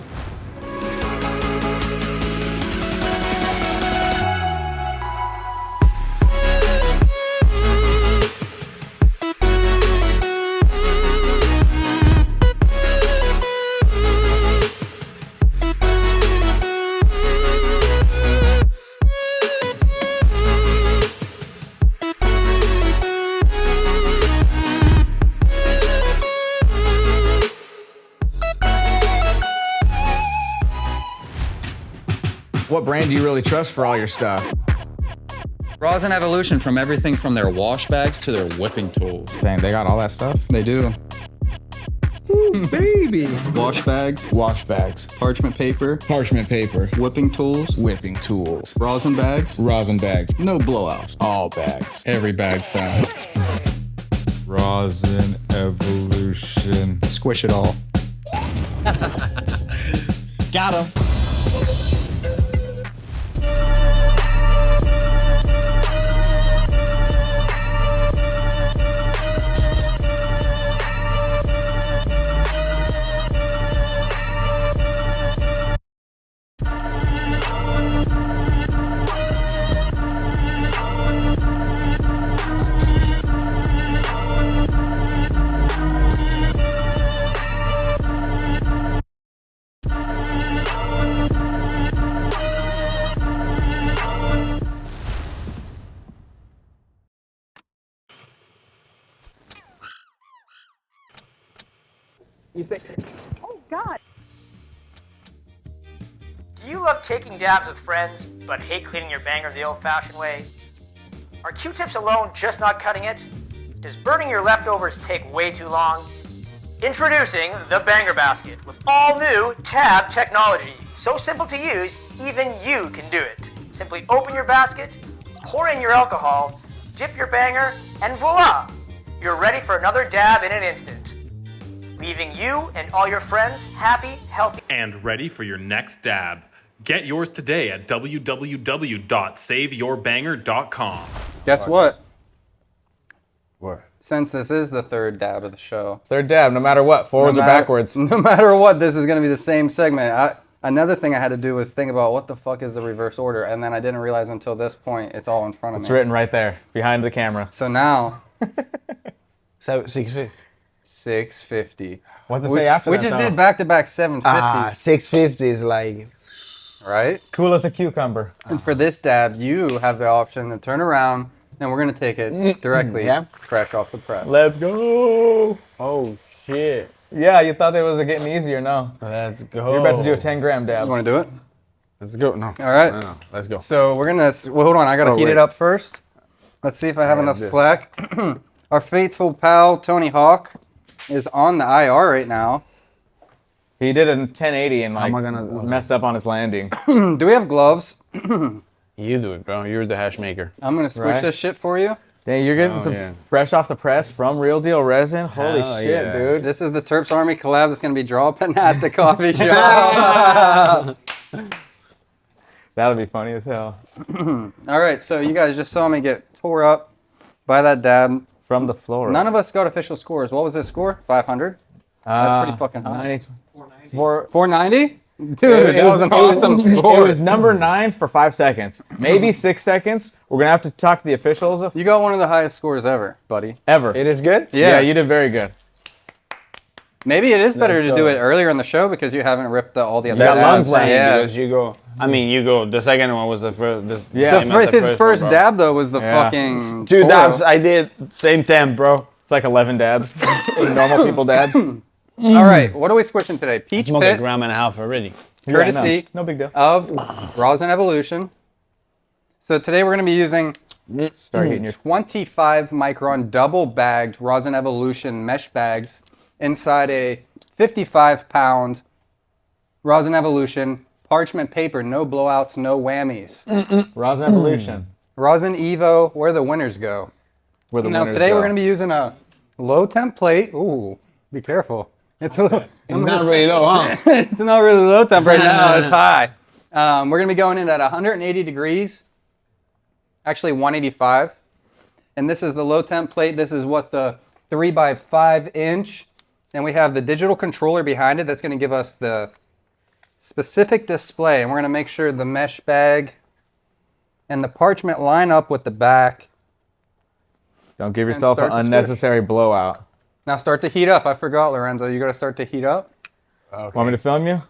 What brand do you really trust for all your stuff? Rosin Evolution, from everything from their wash bags to their whipping tools. Dang, they got all that stuff. They do. Baby! Wash bags, Wash bags, parchment paper, parchment paper, whipping tools, whipping tools, rosin bags, rosin bags, no blowouts. all bags. Every bag size. Rosin Evolution. Squish it all. Got 'em. Oh, God. Do you love taking dabs with friends, but hate cleaning your banger the old-fashioned way? Are Q-tips alone just not cutting it? Does burning your leftovers take way too long? Introducing the Banger Basket with all new tab technology. So simple to use, even you can do it. Simply open your basket, pour in your alcohol, dip your banger, and voila! You're ready for another dab in an instant. Leaving you and all your friends happy, healthy, and ready for your next dab. Get yours today at www.saveyourbanger.com. Guess what? What? Since this is the third dab of the show, Third dab, no matter what, forwards or backwards. No matter what, this is going to be the same segment. Another thing I had to do was think about what the fuck is the reverse order, and then I didn't realize until this point it's all in front of me. It's written right there, behind the camera. So now, 650. 650. What to say after we that, just though? did back-to-back 750s. 650 is like... Right? Cool as a cucumber. And for this dab, you have the option to turn around, and we're going to take it directly fresh off the press. Let's go. Oh, shit. Yeah, you thought it was getting easier, no. Let's go. You're about to do a 10-gram dab. You want to do it? Let's go. No. All right. No. Let's go. So we're going to... Well, hold on. I got to heat it up first. Let's see if I have enough this. slack. Our faithful pal, Tony Hawk, is on the IR right now. He did a 1080 and like How am I gonna- messed up on his landing. Do we have gloves? You do it, bro. You're the hash maker. I'm going to squish Right. this shit for you. Dang, you're getting some fresh off the press from Real Deal Resin. Holy Hell shit, yeah. dude. This is the Terps Army collab that's going to be dropping at the coffee shop. That'll be funny as hell. All right, so you guys just saw me get tore up by that dab. From the floor. None of us got official scores. What was his score? 500? That's pretty fucking high. 490? Dude, that was an awesome score. It was number 9 for 5 seconds. Maybe 6 seconds. We're going to have to talk to the officials. You got one of the highest scores ever, buddy. Ever. It is good? Yeah, you did very good. Maybe it is better to do it earlier in the show because you haven't ripped all the other got dabs. lungs left. Yeah. Because you go... I mean, you go... The second one was the first... His first dab, though, was the fucking... 2 dabs I did, same temp, bro. It's like 11 dabs. Normal people dabs. All right, what are we squishing today? Peach Smoked a Pit, gram and a half already. courtesy No big deal. of Rosin Evolution. So today we're going to be using Start hitting your 25 micron double bagged Rosin Evolution mesh bags inside a 55 pound Rosin Evolution parchment paper. No blowouts, no whammies. Rosin Evolution. Rosin Evo, where the winners go. Where the Now winners today go. we're going to be using a low temp plate. Ooh, be careful. It's a little, It's not really low, huh? it's not really low temp right now. It's high. We're going to be going in at 180 degrees. Actually 185. And this is the low temp plate. This is what the 3x5 inch. And we have the digital controller behind it that's going to give us the specific display. And we're going to make sure the mesh bag and the parchment line up with the back. Don't give yourself an start to unnecessary blowout. Now start to heat up. I forgot, Lorenzo. You got to start to heat up. Okay. Want me to film you?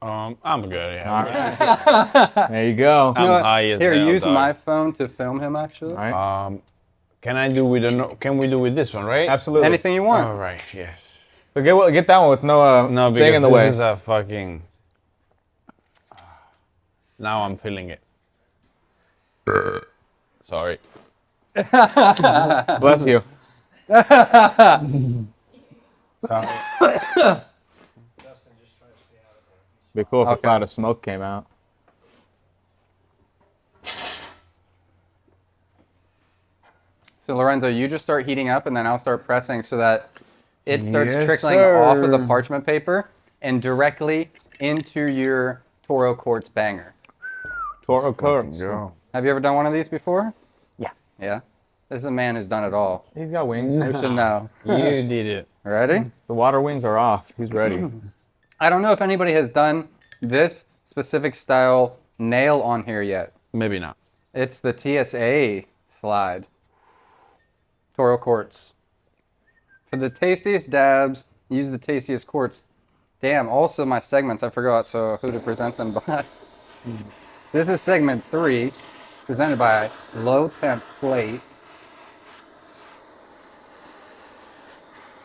I'm good, yeah. All right. There you go. I'm You know what? high as Here, hell, use dog. my phone to film him, actually. All right. Can I do with can we do with this one, right? Absolutely. Anything you want. All right, yes. So get that one with no, No, because thing in the this way. is a fucking... Now I'm feeling it. Sorry. Bless you. Sorry. Be cool if a cloud of smoke came out. So Lorenzo, you just start heating up and then I'll start pressing so that it starts Yes, trickling off of the parchment paper and directly into your Toro Quartz banger. Toro Quartz. Have you ever done one of these before? Yeah. Yeah? This is a man who's done it all. He's got wings. We should know. You did it. Ready? The water wings are off. He's ready. I don't know if anybody has done this specific style nail on here yet. Maybe not. It's the TSA slide. Toro Quartz. For the tastiest dabs, use the tastiest quartz. Damn, also my segments, I forgot, so who to present them by. This is segment 3, presented by Low Temp Plates.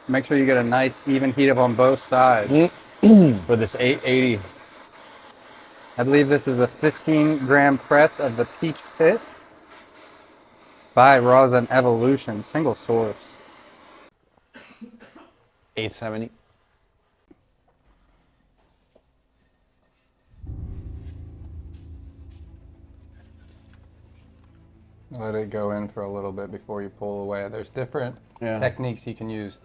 Make sure you get a nice even heat up on both sides. For this 880. I believe this is a 15-gram press of the Peach Pit by Rosin Evolution, single source. 870. Let it go in for a little bit before you pull away. There's different techniques you can use.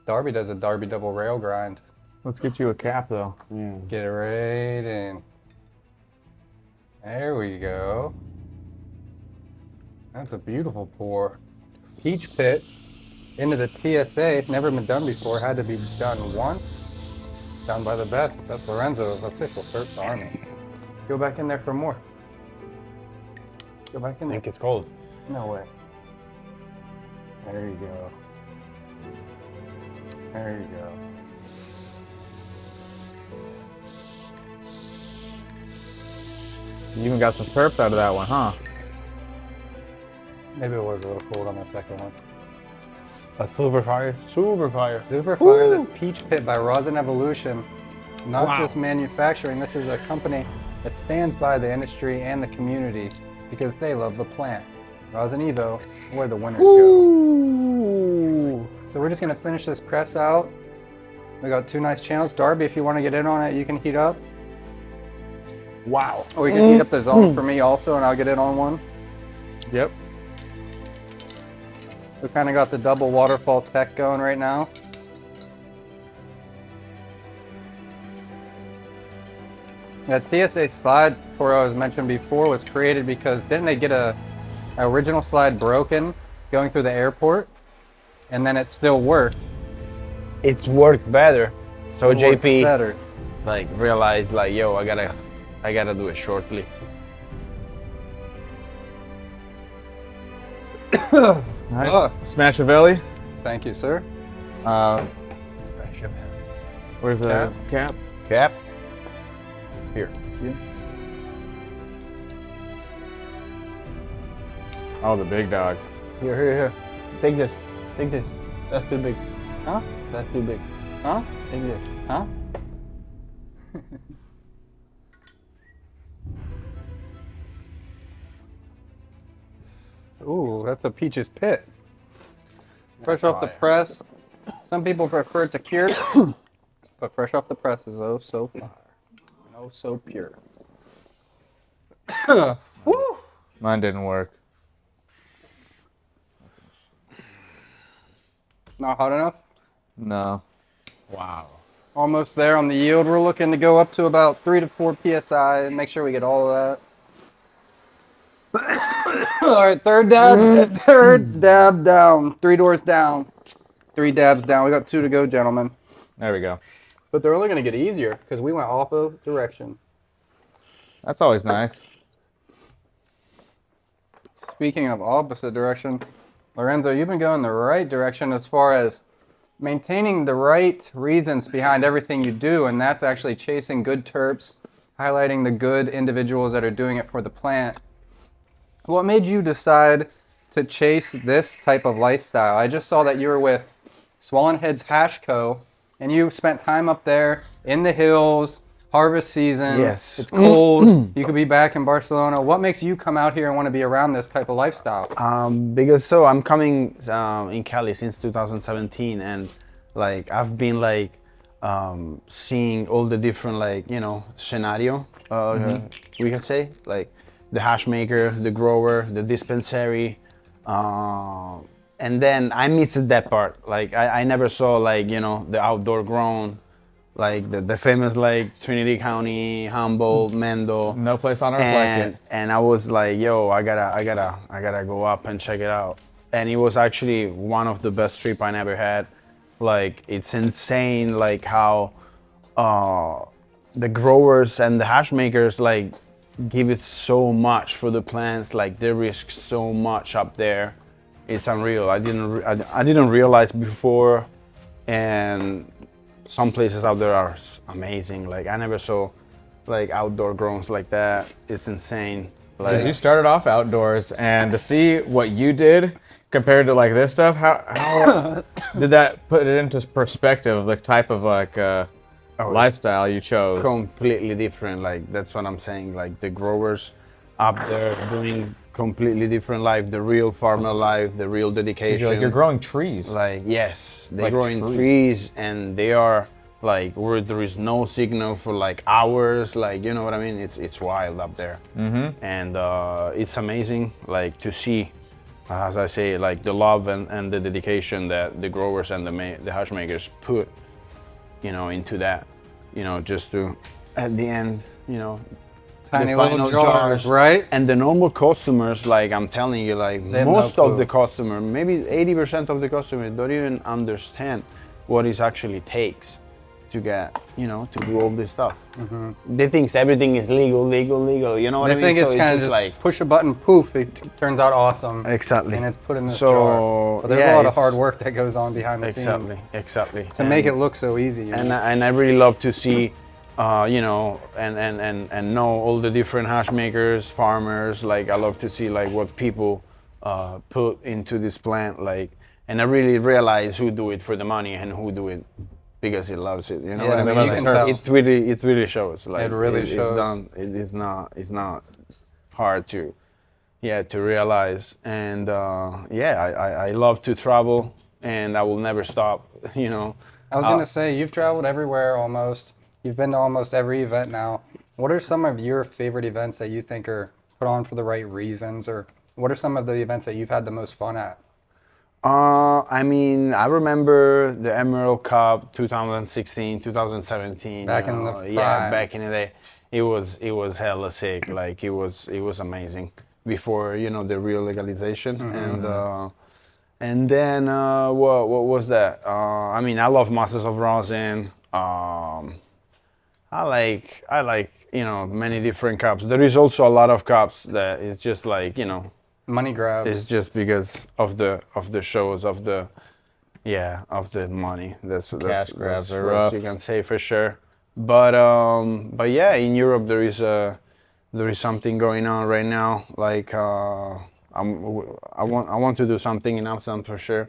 Darby does a Darby double rail grind. Let's get you a cap though. Get it right in. There we go. That's a beautiful pour. Peach Pit into the TSA. It's never been done before. Had to be done once. Done by the best. That's Lorenzo's official Terps Army. Go back in there for more. Go back in I there. think it's cold. No way. There you go. There you go. You even got some terps out of that one, huh? Maybe it was a little cold on the second one. A super fire. Super fire. Super fire. The Peach Pit by Rosin Evolution. Not just manufacturing. This is a company that stands by the industry and the community because they love the plant. Rosin Evo, where the winners go. So we're just gonna finish this press out. We got 2 nice channels. Darby, if you want to get in on it, you can heat up. Wow. Or you can heat up the zone for me also, and I'll get in on one. Yep. We kind of got the double waterfall tech going right now. That TSA slide tutorial, as mentioned before, was created because didn't they get a original slide broken going through the airport, and then it still worked. It's worked better. So It worked JP better. like realized like, yo, I gotta do it shortly. Nice. Oh. Smashavelli. Thank you, sir. Where's the cap? Cap. Here. Oh, the big dog. Here. Take this. Take this. That's too big. Huh? That's too big. Huh? Take this. Huh? Ooh, that's a Peach's Pit. Fresh off the press. Some people prefer to cure, but fresh off the press is oh so fire. And oh so pure. Woo! Mine didn't work. Not hot enough? No. Wow. Almost there on the yield. We're looking to go up to about 3 to 4 psi and make sure we get all of that. All right, third dab down. 3 doors down. 3 dabs down. We got 2 to go, gentlemen. There we go. But they're only going to get easier because we went opposite direction. That's always nice. Speaking of opposite direction, Lorenzo, you've been going the right direction as far as maintaining the right reasons behind everything you do, and that's actually chasing good terps, highlighting the good individuals that are doing it for the plant. What made you decide to chase this type of lifestyle? I just saw that you were with Swollen Heads Hash Co., and you spent time up there in the hills, harvest season. Yes. It's cold. You could be back in Barcelona. What makes you come out here and want to be around this type of lifestyle? Because I'm coming in Cali since 2017, and like I've been like seeing all the different like scenario we can say, like the hash maker, the grower, the dispensary, and then I missed that part. Like I never saw like the outdoor grown, like the famous like Trinity County, Humboldt, Mendo. No place on earth like it. And I was like, yo, I gotta go up and check it out. And it was actually one of the best trip I never had. Like it's insane, like how the growers and the hash makers like give it so much for the plants. Like they risk so much up there. It's unreal. I didn't realize before, and some places out there are amazing. Like I never saw like outdoor growns like that. It's insane. Like Because you started off outdoors, and to see what you did compared to like this stuff, how did that put it into perspective? The type of like lifestyle you chose. Completely different. Like that's what I'm saying. Like the growers up there doing completely different life, the real farmer life, the real dedication. You're growing trees. Like yes, they're Like growing trees. trees, and they are like where there is no signal for like hours. Like you know what I mean? It's wild up there, and it's amazing. Like to see, as I say, like the love and the dedication that the growers and the hash makers put, you know, into that, you know, just to at the end, you know. Tiny the little final jars, right? And the normal customers, like I'm telling you, like have most no of clue. the customer, maybe 80% of the customers don't even understand what it actually takes to get, you know, to do all this stuff. They think everything is legal, you know what I I mean? think So it's kind of just like push a button, poof, it turns out awesome. Exactly. And it's put in this So, jar. But there's yeah, a lot of it's- hard work that goes on behind the scenes Exactly. to make it look so easy. You And know? and I really love to see, you know, and know all the different hash makers, farmers. Like I love to see like what people put into this plant. Like, and I really realize who do it for the money and who do it because he loves it. You know what I Yeah, mean? you can tell. It really shows. Like It really it's shows. done. It's not hard to realize. And I love to travel, and I will never stop. You know. I was gonna say you've traveled everywhere almost. You've been to almost every event now. What are some of your favorite events that you think are put on for the right reasons, or what are some of the events that you've had the most fun at? I mean, I remember the Emerald Cup 2016, 2017. Back in the yeah, prime. back in the day, it was hella sick. Like it was amazing before, you know, the real legalization. And then what was that? I mean, I love Masters of Rosin. I like you know many different cups. There is also a lot of cups that is just like, you know, Money grabs. it's just because of the shows of the money. That's Cash grabs are what rough. you can say for sure. But yeah, in Europe there is something going on right now. Like I want to do something in Amsterdam for sure.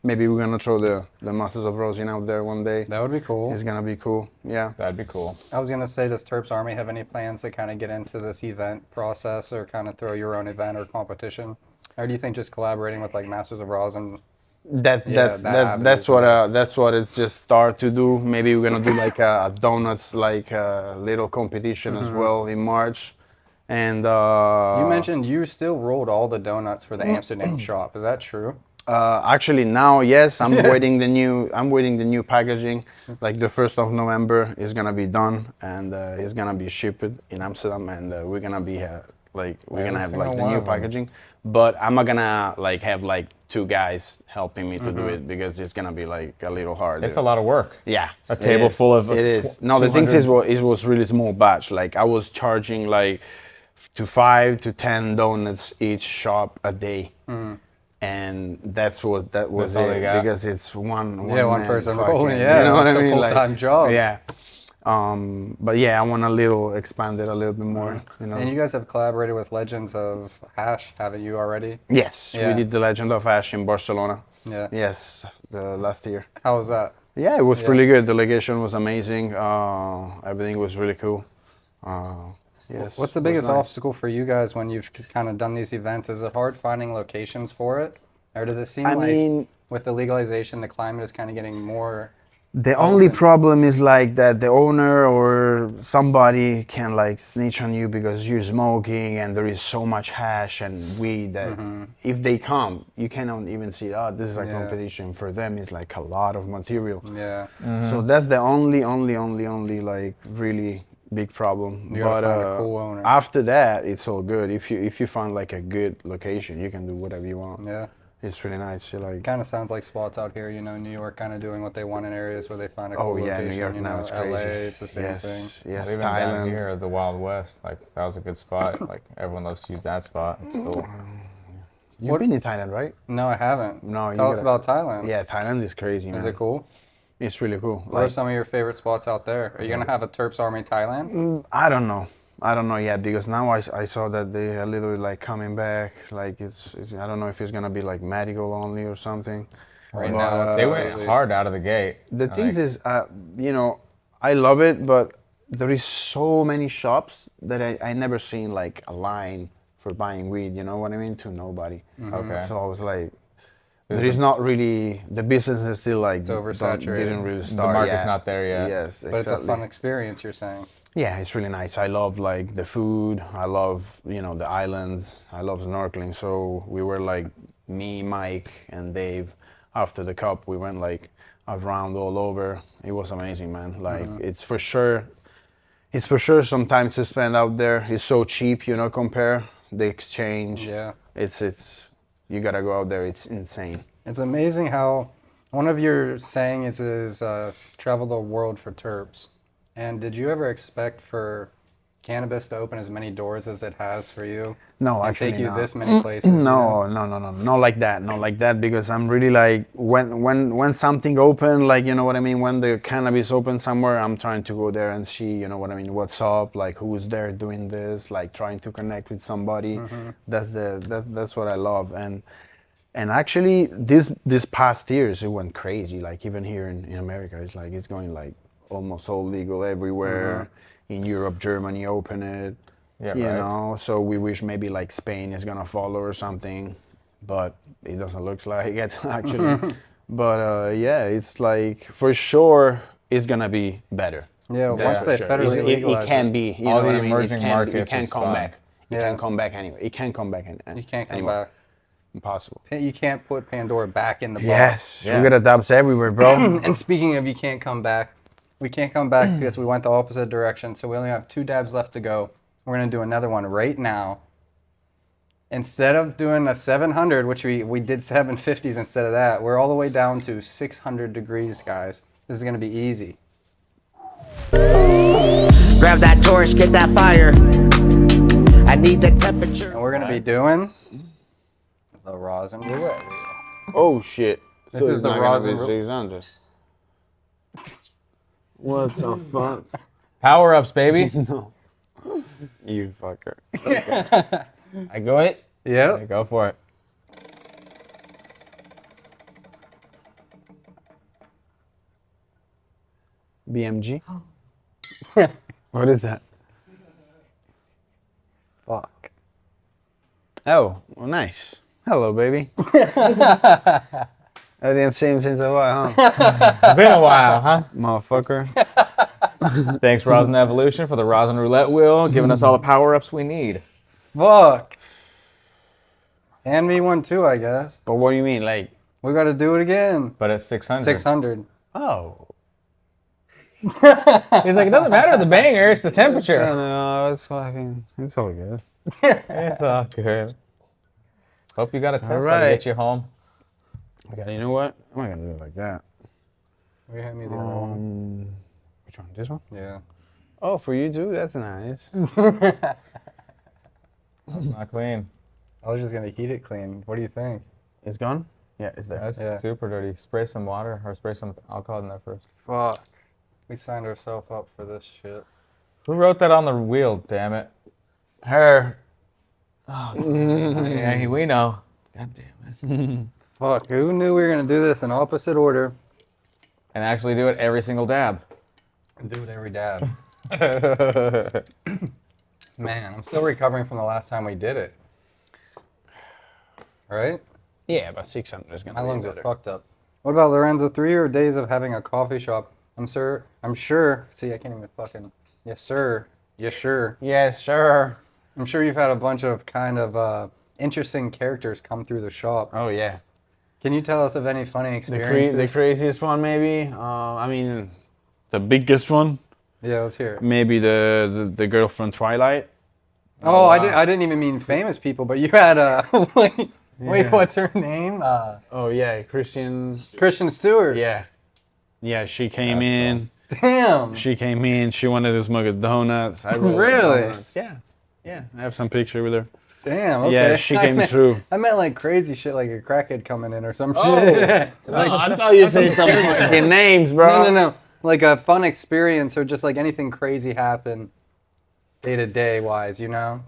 Maybe we're gonna throw the Masters of Rosin out there one day. That would be cool. It's gonna be cool. Yeah. That'd be cool. I was gonna say, does Terps Army have any plans to kind of get into this event process or kind of throw your own event or competition? Or do you think just collaborating with like Masters of Rosin? That's avenue what it's just start to do. Maybe we're gonna do like a donuts like little competition as well in March. And You mentioned you still rolled all the donuts for the Amsterdam shop. Is that true? actually now, yes, I'm waiting the new packaging. Like the 1st of November is gonna be done, and it's gonna be shipped in Amsterdam, and we're gonna be have like the new packaging. But I'm not gonna like have like 2 guys helping me to do it because it's gonna be like a little hard. It's a lot of work. Yeah, A table full of it is. No, the thing is, it was really small batch. Like I was charging like to 5 to 10 donuts each shop a day, and that was That's all they it got? because it's one one man person fucking- rolling. Yeah, you know what I it's a mean? full-time job. Yeah. But yeah, I want to expand it a little bit more. You know. And you guys have collaborated with Legends of Hash, haven't you already? Yes, Yeah. we did the Legend of Ash in Barcelona. Yeah. Yes, the last year. How was that? Yeah, it was really good. The location was amazing. Everything was really cool. Yes. What's the it was biggest nice. obstacle for you guys when you've kind of done these events? Is it hard finding locations for it? Or does it seem I like mean, with the legalization, the climate is kind of getting more... the only problem is like that the owner or somebody can like snitch on you because you're smoking and there is so much hash and weed that if they come, you cannot even see, oh, this is a competition. For them, it's like a lot of material. Yeah. So that's the only like really big problem. You gotta But find a cool owner. after that, it's all good. If you find like a good location, you can do whatever you want. Yeah. It's really nice. You're like, Kind of sounds like spots out here, you know, New York kind of doing what they want in areas where they find a cool oh yeah, location. New York you now know, it's LA, crazy. it's the same thing. Yes, Even down Thailand. here, the Wild West, like that was a good spot. Like everyone loves to use that spot. It's cool. You've been in Thailand, right? No, I haven't. No, you Tell us gotta- about Thailand. Yeah, Thailand is crazy, man. Is it cool? It's really cool. What are some of your favorite spots out there? Are you going to have a Terps Army Thailand? I don't know. I don't know yet because now I saw that they a little like coming back. Like it's I don't know if it's gonna be like medical only or something. Right now, it's They went hard out of the gate. The things is, you know, I love it, but there is so many shops that I never seen like a line for buying weed. You know what I mean? To nobody. Okay. So I was like, there is not really the business is still like oversaturated. Didn't really The start. market's yet. not there yet. Yes, But it's a fun experience, you're saying. Yeah, it's really nice. I love like the food. I love, you know, the islands. I love snorkeling. So we were like me, Mike, and Dave. After the cup, we went like around all over. It was amazing, man. Like it's for sure some time to spend out there. It's so cheap, you know, compare the exchange. Yeah. It's you gotta go out there. It's insane. It's amazing how one of your sayings is travel the world for terps. And did you ever expect for cannabis to open as many doors as it has for you? No, and actually take you not. this many places? No, not like that. Not like that because I'm really like when something open, like you know what I mean. When the cannabis open somewhere, I'm trying to go there and see, you know what I mean. What's up? Like who's there doing this? Like trying to connect with somebody. That's what I love. And actually, this past years it went crazy. Like even here in America, it's going like almost all legal everywhere. In Europe, Germany open it. Yeah, you right. know, so we wish maybe like Spain is gonna follow or something, but it doesn't look like it actually. But yeah, it's like for sure it's gonna be better. Yeah, That's once for they sure. federally legalize It can be. You All know the what I mean? emerging markets It can is come fine. back. It Yeah. can come back anyway. It can't come back. You can't come anymore. back. Impossible. You can't put Pandora back in the box. Yes, Yeah. we got dabs everywhere, bro. And speaking of you can't come back, we can't come back because we went the opposite direction. So we only have 2 dabs left to go. We're going to do another one right now. Instead of doing a 700, which we did 750s instead of that, we're all the way down to 600 degrees, guys. This is going to be easy. Grab that torch, get that fire. I need the temperature. And we're going to be doing the rosin roulette wheel. Oh shit! This is the rosin roulette. 600. What the fuck? Power ups, baby. No. You fucker. I go it. Yep. Okay, go for it. BMG. What is that? Fuck. Oh, well, nice. Hello, baby. I didn't see him since a while, huh? It's been a while, huh? Motherfucker. Thanks, Rosin Evolution, for the Rosin Roulette Wheel, giving us all the power ups we need. Fuck. And me one too, I guess. But what do you mean, like? We got to do it again. But it's 600. 600. Oh. He's like, it doesn't matter the banger, it's the temperature. No, it's fucking. It's all good. It's all good. Hope you got a test to right. get you home. Okay, you know what? I'm not gonna do it like that. We had me the other one. Which one? This one? Yeah. Oh, for you too? That's nice. Not clean. I was just going to heat it clean. What do you think? It's gone? Yeah, it's there. That's Yeah. super dirty. Spray some water or spray some alcohol in there first. Fuck. We signed ourselves up for this shit. Who wrote that on the wheel, damn it? Her. Oh, yeah, we know. God damn it. Fuck, who knew we were going to do this in opposite order? And actually do it every single dab. And do it every dab. Man, I'm still recovering from the last time we did it. Right? Yeah, but 600 is gonna My be lungs are better. fucked up. What about Lorenzo? 3 or days of having a coffee shop? I'm sure. See, I can't even fucking. Yes, sir. Yes, sure. Yes, sure. I'm sure you've had a bunch of kind of interesting characters come through the shop. Oh yeah. Can you tell us of any funny The experiences? craziest one, maybe. I mean, the biggest one. Yeah, let's hear it. Maybe the girl from Twilight. Oh, I didn't even mean famous people, but you had wait, what's her name? Oh yeah, Kristen Stewart. Yeah, she came in. Damn. She came in. She wanted to smoke donuts. I rolled Really? Donuts. Yeah. I have some picture with her. Damn. Okay. Yeah, she came through. I meant like crazy shit, like a crackhead coming in or some Oh. shit. I thought you said some fucking names, bro. No. Like a fun experience or just like anything crazy happen. day-to-day wise, you know?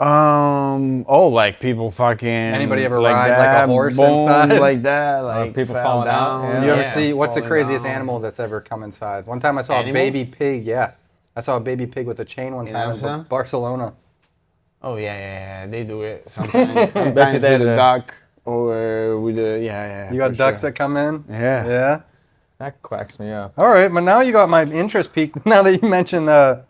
Like people fucking. Anybody ever like ride that, like a horse bones inside? like that? Like people fell falling out, down. yeah. You ever Yeah, see, what's the falling craziest down. animal that's ever come inside? One time I saw a baby pig, I saw a baby pig with a chain one time in Amsterdam? Barcelona. Oh yeah, they do it sometimes. bet you Sometimes they with a do. duck or with a You got for ducks sure. that come in? Yeah. Yeah? That quacks me up. All right, but now you got my interest peaked. Now that you mentioned the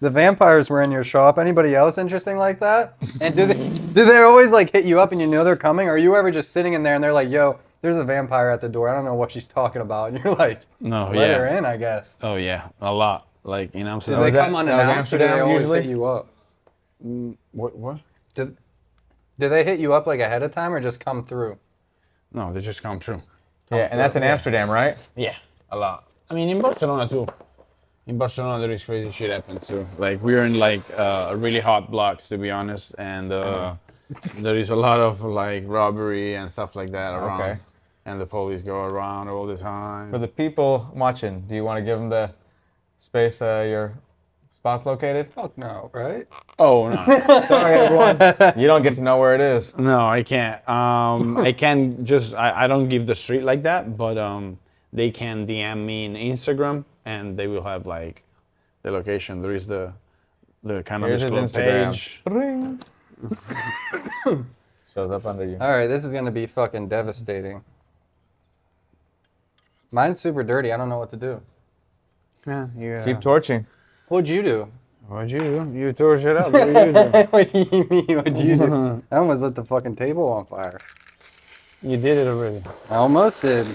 vampires were in your shop, anybody else interesting like that? And do they always like hit you up and you know they're coming? Or are you ever just sitting in there and they're like, yo, there's a vampire at the door. I don't know what she's talking about. And you're like, No, let yeah. her in, I guess. Oh yeah, a lot. Like in Do Amsterdam. they that- come that was unannounced or do they Amsterdam always usually? hit you up? What? Do they hit you up like ahead of time or just come through? No, they just come true. Yeah, and that's in Amsterdam, right? Yeah, a lot. I mean, in Barcelona too. In Barcelona, there is crazy shit happens too. Like we're in like really hot blocks, to be honest, and there is a lot of like robbery and stuff like that around. Okay. And the police go around all the time. For the people watching, do you want to give them the space your spot's located? Fuck no, right? Oh no, Sorry, everyone. You don't get to know where it is. no, I can't. I can just I don't give the street like that, but they can DM me in Instagram and they will have like the location. There is the Cannabis Here's Club his Instagram. page. Ring. Shows up under you. All right, this is going to be fucking devastating. Mine's super dirty. I don't know what to do. Yeah, Keep torching. What'd you do? What'd you do? You torch it up. What do you do? What do you mean? What'd you do? I almost lit the fucking table on fire. You did it already. I almost did.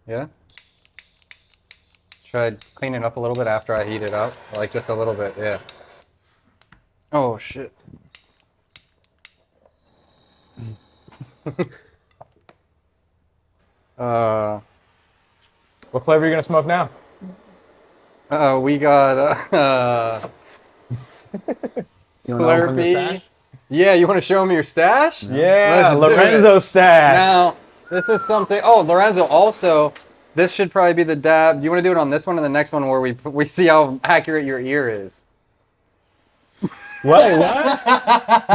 Yeah? Should I clean it up a little bit after I heat it up? Like just a little bit, yeah. Oh, shit. What flavor are you gonna smoke now? We got Slurpee. Yeah, you want to show me your stash? Yeah, Let's do Lorenzo stash. Now, this is something. Oh, Lorenzo, also, this should probably be the dab. Do you want to do it on this one or the next one where we see how accurate your ear is? What?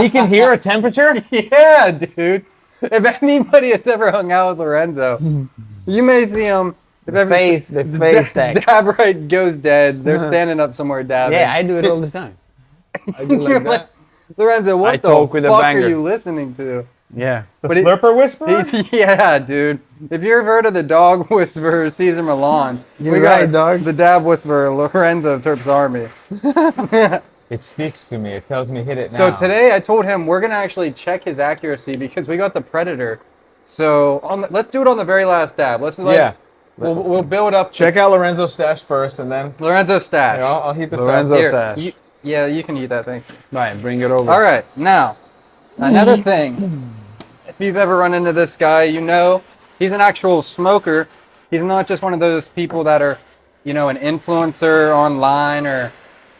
He can hear a temperature? Yeah, dude. If anybody has ever hung out with Lorenzo, you may see him. The face tag. Dab right goes dead. They're standing up somewhere dabbing. Yeah, I do it all the time. I do like that. Lorenzo, what I the talk with a fuck banger. are you listening to? Yeah. The But it- slurper whisperer? Yeah, dude. If you've heard of the dog whisperer, Caesar Milan, You're right, dog. the dab whisperer, Lorenzo of Terps Army. It speaks to me. It tells me hit it now. So today I told him we're gonna actually check his accuracy because we got the Predator. So let's do it on the very last dab. Let's Yeah. We'll build up. Check out Lorenzo's stash first, and then Lorenzo stash. here, I'll heat this Lorenzo up. Here, stash. yeah, you can eat that thing. Right, bring it over. All right, now another thing. If you've ever run into this guy, you know he's an actual smoker. He's not just one of those people that are, you know, an influencer online or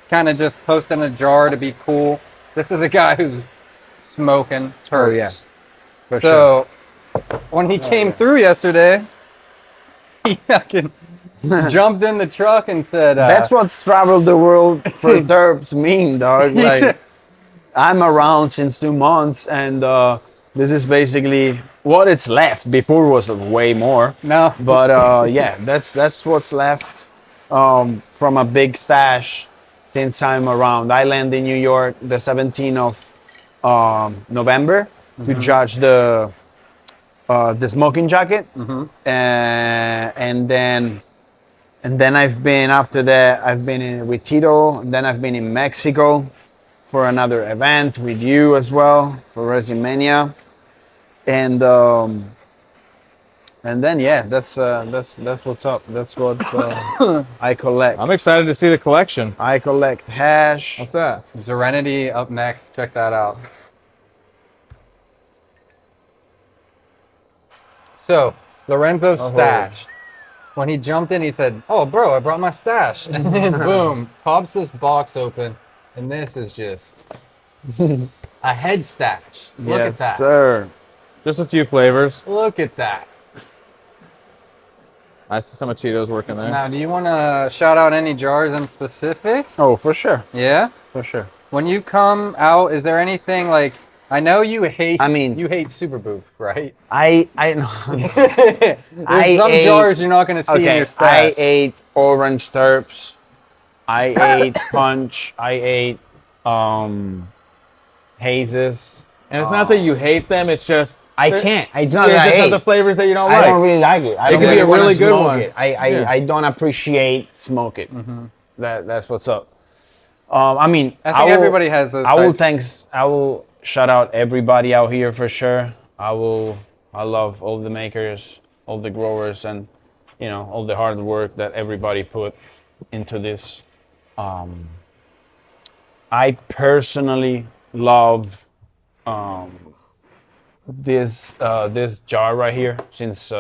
kind of just posting a jar to be cool. This is a guy who's smoking Terps. Oh, yeah. For So when he came through yesterday, he fucking jumped in the truck and said, That's what's traveled the world for Terps mean, dog. He Like, said- I'm around since 2 months, and this is basically what it's left. Before was way more, no. but yeah, that's what's left from a big stash since I'm around. I land in New York the 17th of November to judge the smoking jacket, and then I've been after that. I've been with Tito. And then I've been in Mexico for another event with you as well for WrestleMania, and then yeah, that's what's up. That's what I collect. I'm excited to see the collection. I collect hash. What's that? Serenity up next. Check that out. So, Lorenzo's stash. When he jumped in, he said, "Oh, bro, I brought my stash." And then, boom, pops this box open, and this is just a head stash. Look at Yes, that. sir. Just a few flavors. Look at that. I see some of Tito's working there. Now, do you want to shout out any jars in specific? Oh, for sure. Yeah? For sure. When you come out, is there anything like, I know you hate, I mean, you hate Super Boop, right? I There's some jars you're not going to see in your stash. I ate Orange Terps. I ate Punch. I ate Hazes. And it's not that you hate them, it's just... I can't. It's not They that just I have hate. the flavors that you don't I like. don't really like it. I It don't could be a wanna really good smoke one. it. I don't appreciate smoke it. That's what's up. I mean, I think everybody has those I will shout out everybody out here for sure. I love all the makers, all the growers, and all the hard work that everybody put into this. I personally love this jar right here since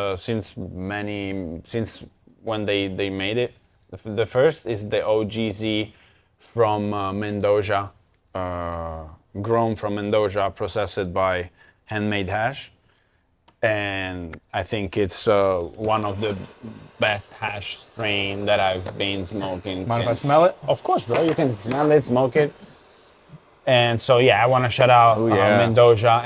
when they made it. The first is the OGZ from Mendoza, grown from Mendoza, processed by Handmade Hash, and I think it's one of the best hash strain that I've been smoking. Mind if I smell it? Of course, bro. You can smell it, smoke it. And so yeah, I want to shout out Mendoza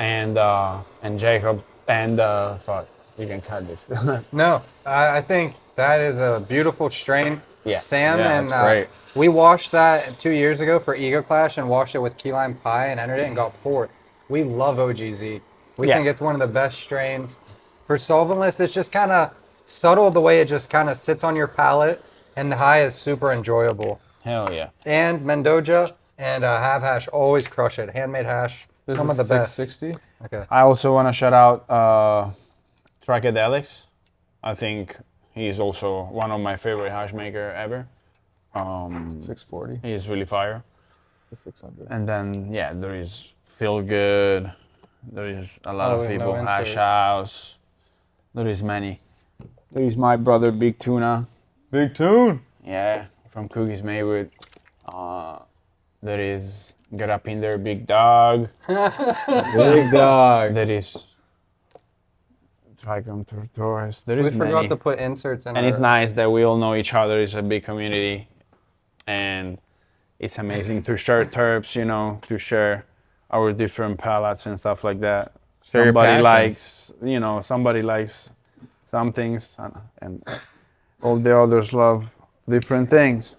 and Jacob and fuck, you can cut this. No, I think that is a beautiful strain. Yeah. Sam Yeah, and that's great. we washed that 2 years ago for Ego Clash and washed it with key lime pie and entered it and got fourth. We love OGZ. We think it's one of the best strains. For solventless, it's just kind of subtle the way it just kind of sits on your palate, and the high is super enjoyable. Hell yeah. And Mendoza and Have Hash always crush it. Handmade Hash, some of the best. 660? Okay. I also want to shout out Tricadelics. I think he's also one of my favorite hash maker ever. 640? He's really fire. 600. And then yeah, there is Feel Good. There is a lot of no people. insert. Hash House. There is many. There is my brother Big Tuna. Big Tune! Yeah, from Cookies Maywood. There is Get Up in There, Big Dog. Big dog. There is Tricom Torres. There We is forgot many. to put inserts in And it's our- nice that we all know each other. It's a big community. And it's amazing to share terps, to share our different palates and stuff like that. Share your Somebody passions. likes, somebody likes some things and all the others love different things.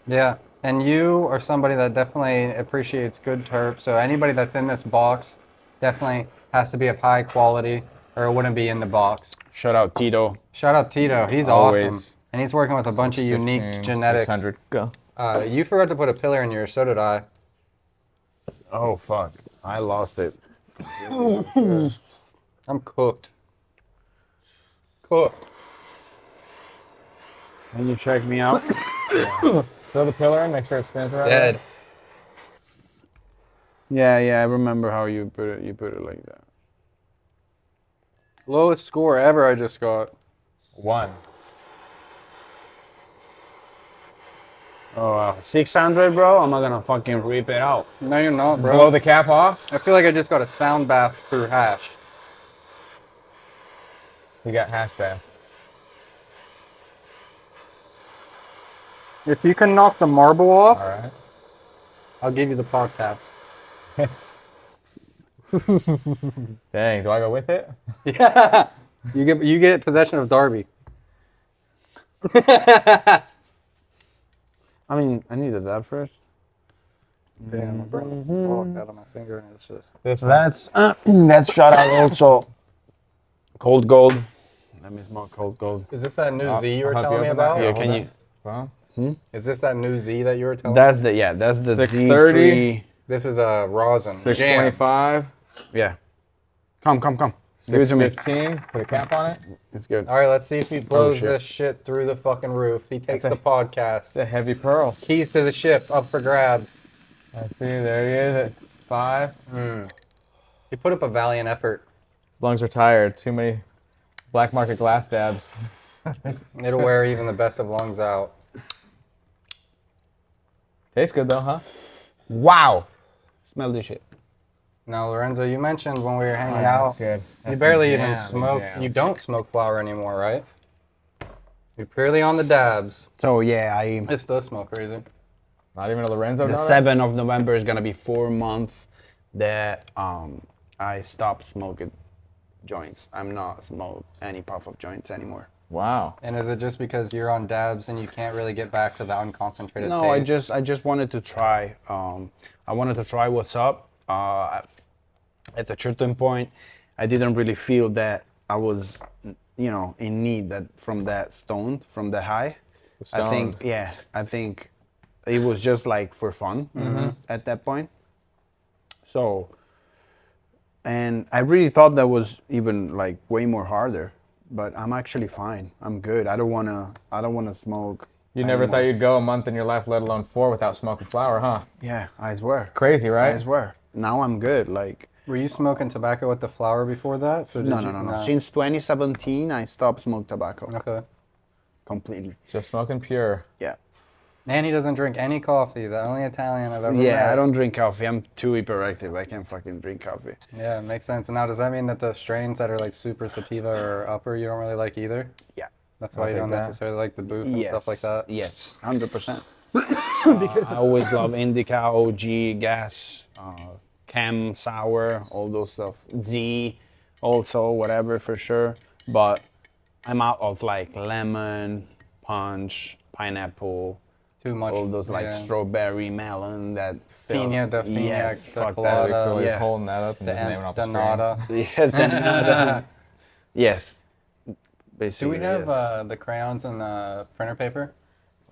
Yeah, and you are somebody that definitely appreciates good terp. So anybody that's in this box definitely has to be of high quality, or it wouldn't be in the box. Shout out Tito. Shout out Tito, he's Always. awesome, and he's working with a bunch of unique 15, genetics. 600. Go. You forgot to put a pillar in yours, so did I. Oh, fuck. I lost it. I'm cooked. Cooked. Can you check me out? Throw the pillar in, make sure it spins right. Dead. Yeah, I remember how you put it. You put it like that. Lowest score ever I just got. 1. Oh, 600, bro. I'm not gonna fucking rip it out. No, you're not, bro. Blow the cap off. I feel like I just got a sound bath through hash. You got hash bath. If you can knock the marble off, All right. I'll give you the podcast. Dang, do I go with it? Yeah. You get possession of Darby. I mean, I needed that first. Damn, I'm burning the fuck out of my finger, and it's just. That's shout out also. Cold Gold. Let me smoke Cold Gold. Is this that new Z you were I'll help telling me you open that. about? Yeah, hold can that. you? Well, Is this that new Z that you were telling That's me? that's the 630. Z3. This is a rosin. 625. Yeah. Come. Give it to me. 615. Put a cap on it. It's good. All right, let's see if he blows shit. this shit through the fucking roof. He takes That's the podcast. It's a heavy pearl. Keys to the ship up for grabs. I see. There he is. At 5. He put up a valiant effort. His lungs are tired. Too many black market glass dabs. It'll wear even the best of lungs out. Tastes good though, huh? Wow. Smell this shit. Now, Lorenzo, you mentioned when we were hanging yeah, out, that's good. you That's barely the even jam, smoke. jam. You don't smoke flower anymore, right? You're purely on the dabs. So yeah, This does smell crazy. Not even a Lorenzo. the down 7th of November is gonna be 4 months that I stopped smoking joints. I'm not smoke any puff of joints anymore. Wow. And is it just because you're on dabs and you can't really get back to the unconcentrated No, taste? I just wanted to try. I wanted to try what's up. At a certain point, I didn't really feel that I was, in need from that high. I think it was just like for fun at that point. So, and I really thought that was even like way more harder. But I'm actually fine. I'm good. I don't wanna smoke. You never thought you'd go a month in your life, let alone 4, without smoking flower, huh? Yeah, I swear. Crazy, right? I swear. Now I'm good. Like. Were you smoking tobacco with the flower before that? So No. Since 2017, I stopped smoking tobacco. Okay. Completely. Just smoking pure. Yeah. And he doesn't drink any coffee. The only Italian I've ever met. Yeah, I don't drink coffee. I'm too hyperactive. I can't fucking drink coffee. Yeah, makes sense. And now, does that mean that the strains that are like super sativa or upper, you don't really like either? Yeah. That's why you don't necessarily like the booth and stuff like that? Yes, 100%. I always love Indica, OG, Gas, Chem, Sour, all those stuff. Z, also, whatever for sure. But I'm out of like lemon, punch, pineapple. Too much. All those like strawberry, melon, that Piña, the Piña, yes, the fuck colada. that. Cool. He's Yeah. holding that up and just naming off the Donata. strains. Yeah, Donata. Yes. Do Basically, we have yes. the crayons and the printer paper?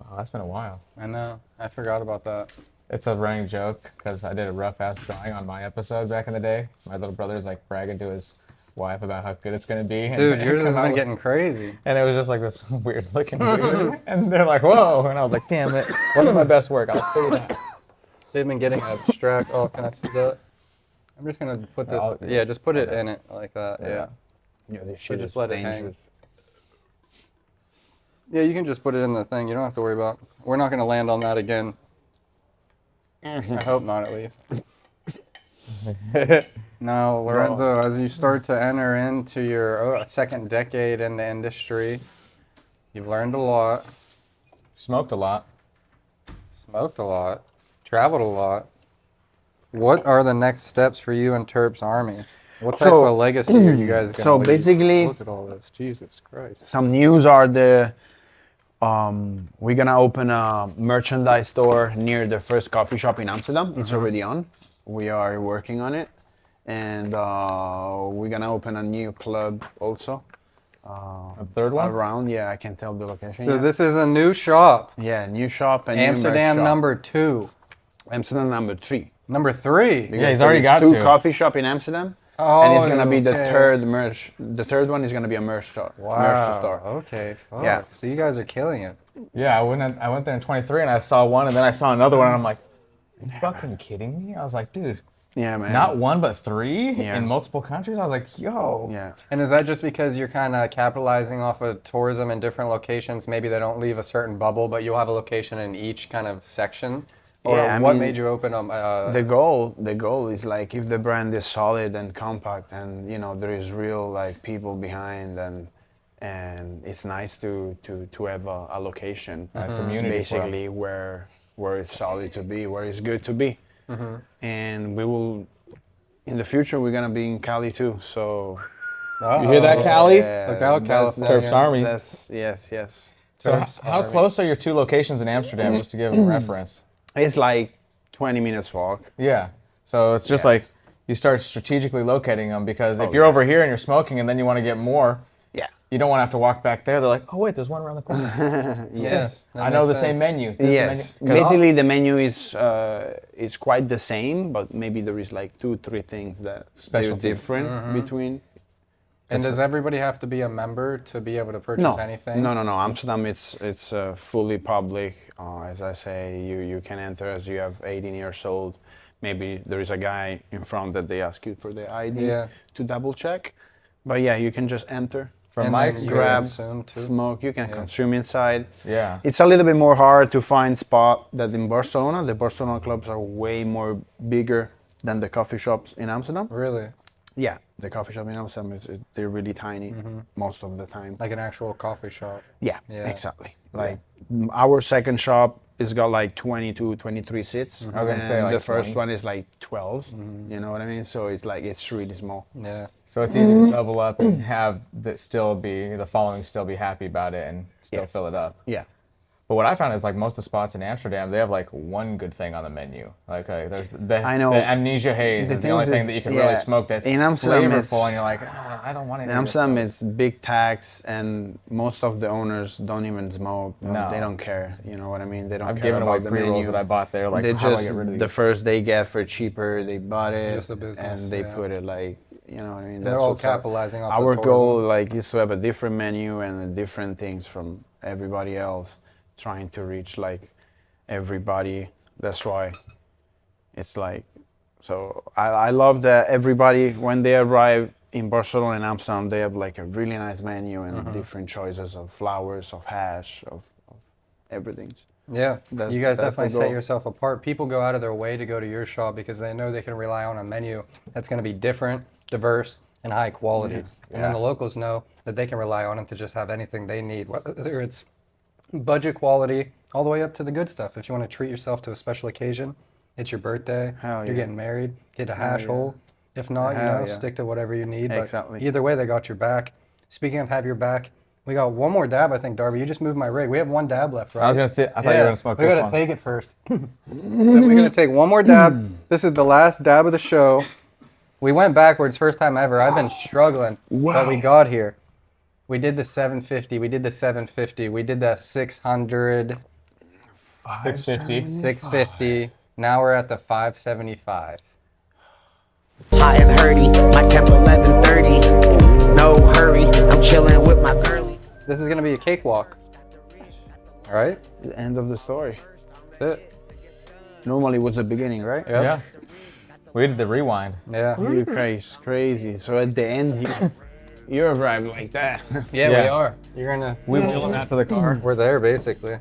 Oh, that's been a while. I know. I forgot about that. It's a running joke because I did a rough ass drawing on my episode back in the day. My little brother's like bragging to his wife about how good it's gonna be. Dude, and yours has come been out getting crazy. and it was just like this weird looking dude. And they're like, whoa. And I was like, damn it. Wasn't my best work. I'll say that. They've been getting abstract. Oh, can I see that? I'm just gonna put this. Yeah, just put it in it like that. Yeah. Yeah, this So shit just is let it hang. dangerous. Yeah, you can just put it in the thing. You don't have to worry about. We're not gonna land on that again. I hope not, at least. Now, Lorenzo, as you start to enter into your second decade in the industry, you've learned a lot, Smoked a lot. smoked a lot, traveled a lot. What are the next steps for you and Terps Army? What type of legacy are you guys going to leave? basically, Look at all this. Jesus Christ. some news are we're gonna open a merchandise store near the first coffee shop in Amsterdam. It's already on. We are working on it, and we're gonna open a new club also. A third one? Around, yeah, I can tell the location. So yet. this is a new shop. Yeah, new shop and Amsterdam new merch shop. number 2. Amsterdam number 3. Number 3. Yeah, he's already got 2 two. coffee shop in Amsterdam. Oh, And it's gonna be the okay. third merch. The third one is gonna be a merch store. Merch store. Okay, fuck. Yeah. So you guys are killing it. Yeah, I went there in 23 and I saw one and then I saw another one and I'm like, are you fucking kidding me? I was like, dude, Yeah, man. not one but 3 Yeah. in multiple countries? I was like, yo. Yeah. And is that just because you're kind of capitalizing off of tourism in different locations? Maybe they don't leave a certain bubble, but you'll have a location in each kind of section? Or Yeah, I what mean, made you open them? The goal is like if the brand is solid and compact and there is real like people behind and it's nice to have a location community basically where it's solid to be, where it's good to be. And we will in the future we're gonna be in Cali too. So You hear that, Cali? Look out, California. Terps Army. That's yes. So how close are your 2 locations in Amsterdam, just to give a reference? It's like 20 minutes walk. Yeah. So it's just like you start strategically locating them because if you're over here and you're smoking and then you want to get more, Yeah. you don't want to have to walk back there. They're like, oh wait, there's one around the corner. Yes. I know the same menu. This is the Yes. menu. 'Cause Basically, the menu is quite the same, but maybe there is like 2-3 things that they're Specialty. different between. And does everybody have to be a member to be able to purchase anything? No. Amsterdam, it's fully public. As I say, you can enter as you have 18 years old. Maybe there is a guy in front that they ask you for the ID to double check. But yeah, you can just enter. From And my then you grab, consume too? smoke. You can consume inside. Yeah. It's a little bit more hard to find spot than in Barcelona. The Barcelona clubs are way more bigger than the coffee shops in Amsterdam. Really? Yeah, the coffee shop in Amsterdam they're really tiny most of the time. Like an actual coffee shop. Yeah, Yeah. exactly. Like our second shop has got like 22, 23 seats. I was gonna say, And like, the first 20. one is like 12. You know what I mean? So it's like it's really small. Yeah. So it's easy to double up and have the following still be happy about it and still fill it up. Yeah. But what I found is like most of the spots in Amsterdam, they have like one good thing on the menu. Like there's I know. the Amnesia Haze is the only thing that you can really smoke that's in Amsterdam, flavorful, and you're like, I don't want to. In Amsterdam, it's big tax, and most of the owners don't even smoke. No. They don't care. You know what I mean? They don't I've care given away about the pre-rolls menu. that I bought there. Like, They how do I just get rid of these? the first they get for cheaper. They bought it, Just a business, and they yeah. put it like you know what I mean. They're all what's up. capitalizing off Our the goal tourism. like is to have a different menu and different things from everybody else, trying to reach like everybody. That's why it's like so. I love that everybody when they arrive in Barcelona and Amsterdam, they have like a really nice menu and different choices of flowers, of hash, of everything. Yeah, you guys that's the definitely set goal. yourself apart. People go out of their way to go to your shop because they know they can rely on a menu that's going to be different, diverse, and high quality. And then the locals know that they can rely on it to just have anything they need, whether it's budget quality all the way up to the good stuff. If you want to treat yourself to a special occasion, it's your birthday, Hell you're yeah. getting married, get a hash hole. If not, Hell yeah. stick to whatever you need. Exactly. But either way, they got your back. Speaking of have your back, we got one more dab, I think, Darby. You just moved my rig. We have one dab left, right? I was gonna say, I thought you were gonna smoke We this gotta one. take it first. So we're gonna take one more dab. This is the last dab of the show. We went backwards, first time ever. I've been struggling, but we got here. We did the 750. We did the 750. We did the 600. 650. 650. Now we're at the 575. Hot and hurdy, my temp 1130. No hurry, I'm chilling with my girlie. This is gonna be a cakewalk. All right, The end of the story. that's it. Normally was the beginning, right? Yep. Yeah. We did the rewind. Yeah. You're crazy. So at the end, you arrived like that. Yeah, we Yeah. are. You're gonna. We wheel them out to the car. We're there basically.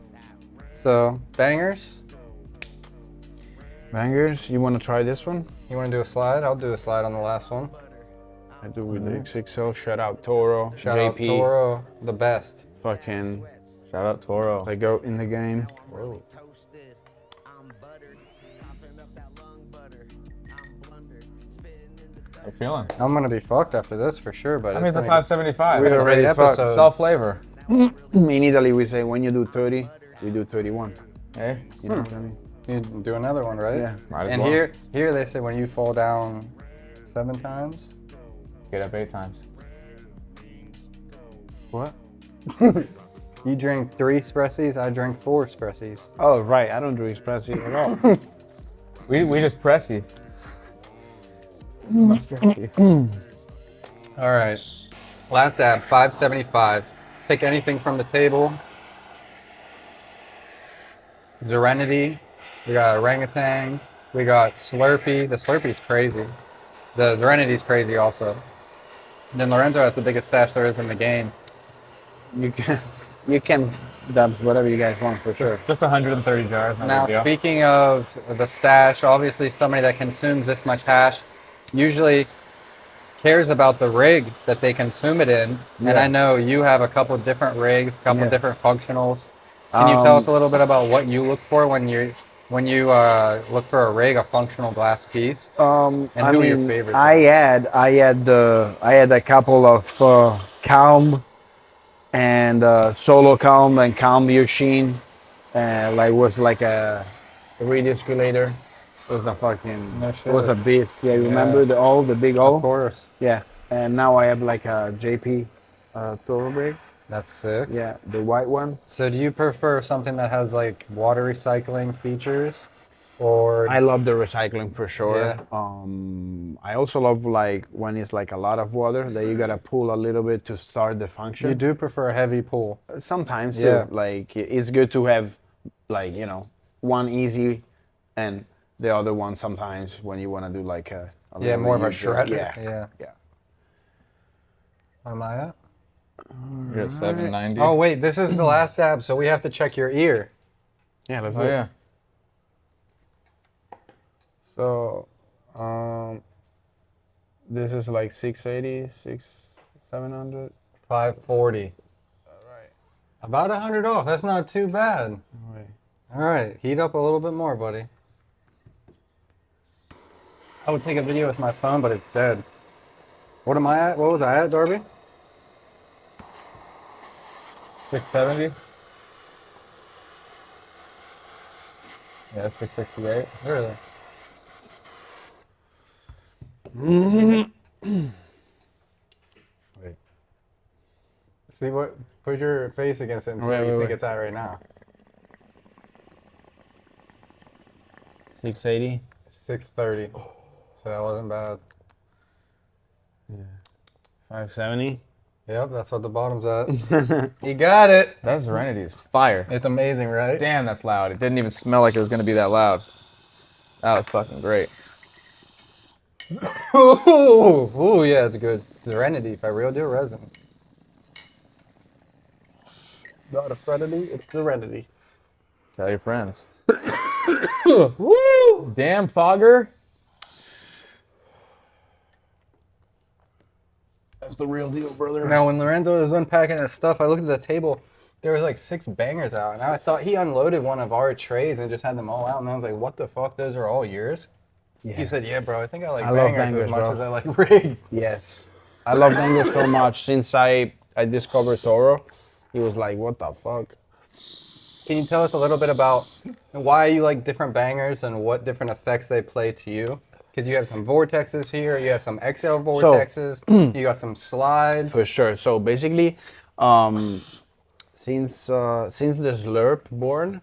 So bangers. Bangers, you want to try this one? You want to do a slide? I'll do a slide on the last one. I do with the XXL. Shout out Toro, Shout out JP, Toro, the best. fucking Shout out Toro. they go in the game. Whoa. How you feeling? I'm gonna be fucked after this for sure, but I mean, it's a been 575. We're been a already great fucked. episode. Self flavor. In Italy, we say when you do 30, we do 31. Hey. You know what I mean? You do another one, right? Yeah. Might as And well. here they say when you fall down 7 times. Get up 8 times. What? You drink 3 espressis, I drink 4 espressis. Oh, right. I don't do espresso at all. We just press you. All right. Last dab, 575. Pick anything from the table. Serenity. We got orangutan. We got Slurpee. The Slurpee's crazy. The Serenity's crazy also. And then Lorenzo has the biggest stash there is in the game. You can dubs whatever you guys want for sure. Just 130 jars. no Now, big deal. speaking of the stash, obviously somebody that consumes this much hash usually cares about the rig that they consume it in. And I know you have a couple different rigs, a couple different functionals. Can you tell us a little bit about what you look for when you look for a rig, a functional glass piece? And I who are your mean, favorites? I had a couple of Calm and Solo Calm and Calm Yoshin. Was like a redisculator. It was a fucking. No It shit. was a beast. Yeah, you remember the big O? Of course. Yeah. And now I have like a JP Toro rig. That's sick. Yeah, the white one. So do you prefer something that has like water recycling features? Or I love the recycling for sure. Yeah. I also love like when it's like a lot of water that you gotta pull a little bit to start the function. you do prefer a heavy pull? Sometimes Yeah. too. Like it's good to have like one easy and the other one sometimes when you want to do like a Yeah, little more of a bit easier. shredder. Yeah. Yeah. What am I at? You're at 790. Oh wait, this is the last dab, so we have to check your ear. Yeah, let's Oh, do it. yeah. So, This is like 680, 700. 540. All right. About 100 off. That's not too bad. All right. Heat up a little bit more, buddy. I would take a video with my phone, but it's dead. What am I at? What was I at, Darby? 670. Yeah, 668. Really? Wait. See what? Put your face against it and see what you think it's at right now. 680. 630. So that wasn't bad. 570. Yep, that's what the bottom's at. You got it. That Serenity is fire. It's amazing, right? Damn, that's loud. It didn't even smell like it was gonna be that loud. That was fucking great. Ooh, yeah, it's good. Serenity, by Real Deal Resin. Not a Serenity, it's Serenity. Tell your friends. Woo! Damn, Fogger. That's the real deal, brother. Now, when Lorenzo was unpacking his stuff, I looked at the table. There was like 6 bangers out, and I thought he unloaded one of our trays and just had them all out. And I was like, "What the fuck? Those are all yours?" Yeah. He said, "Yeah, bro. I think I like I love bangers bangers, as much bro. as I like rigs." Yes. I love bangers so much. Since I discovered Toro, he was like, what the fuck? Can you tell us a little bit about why you like different bangers and what different effects they play to you? Because you have some vortexes here, you have some XL vortexes, you got some slides. For sure. So basically, since the Slurp born,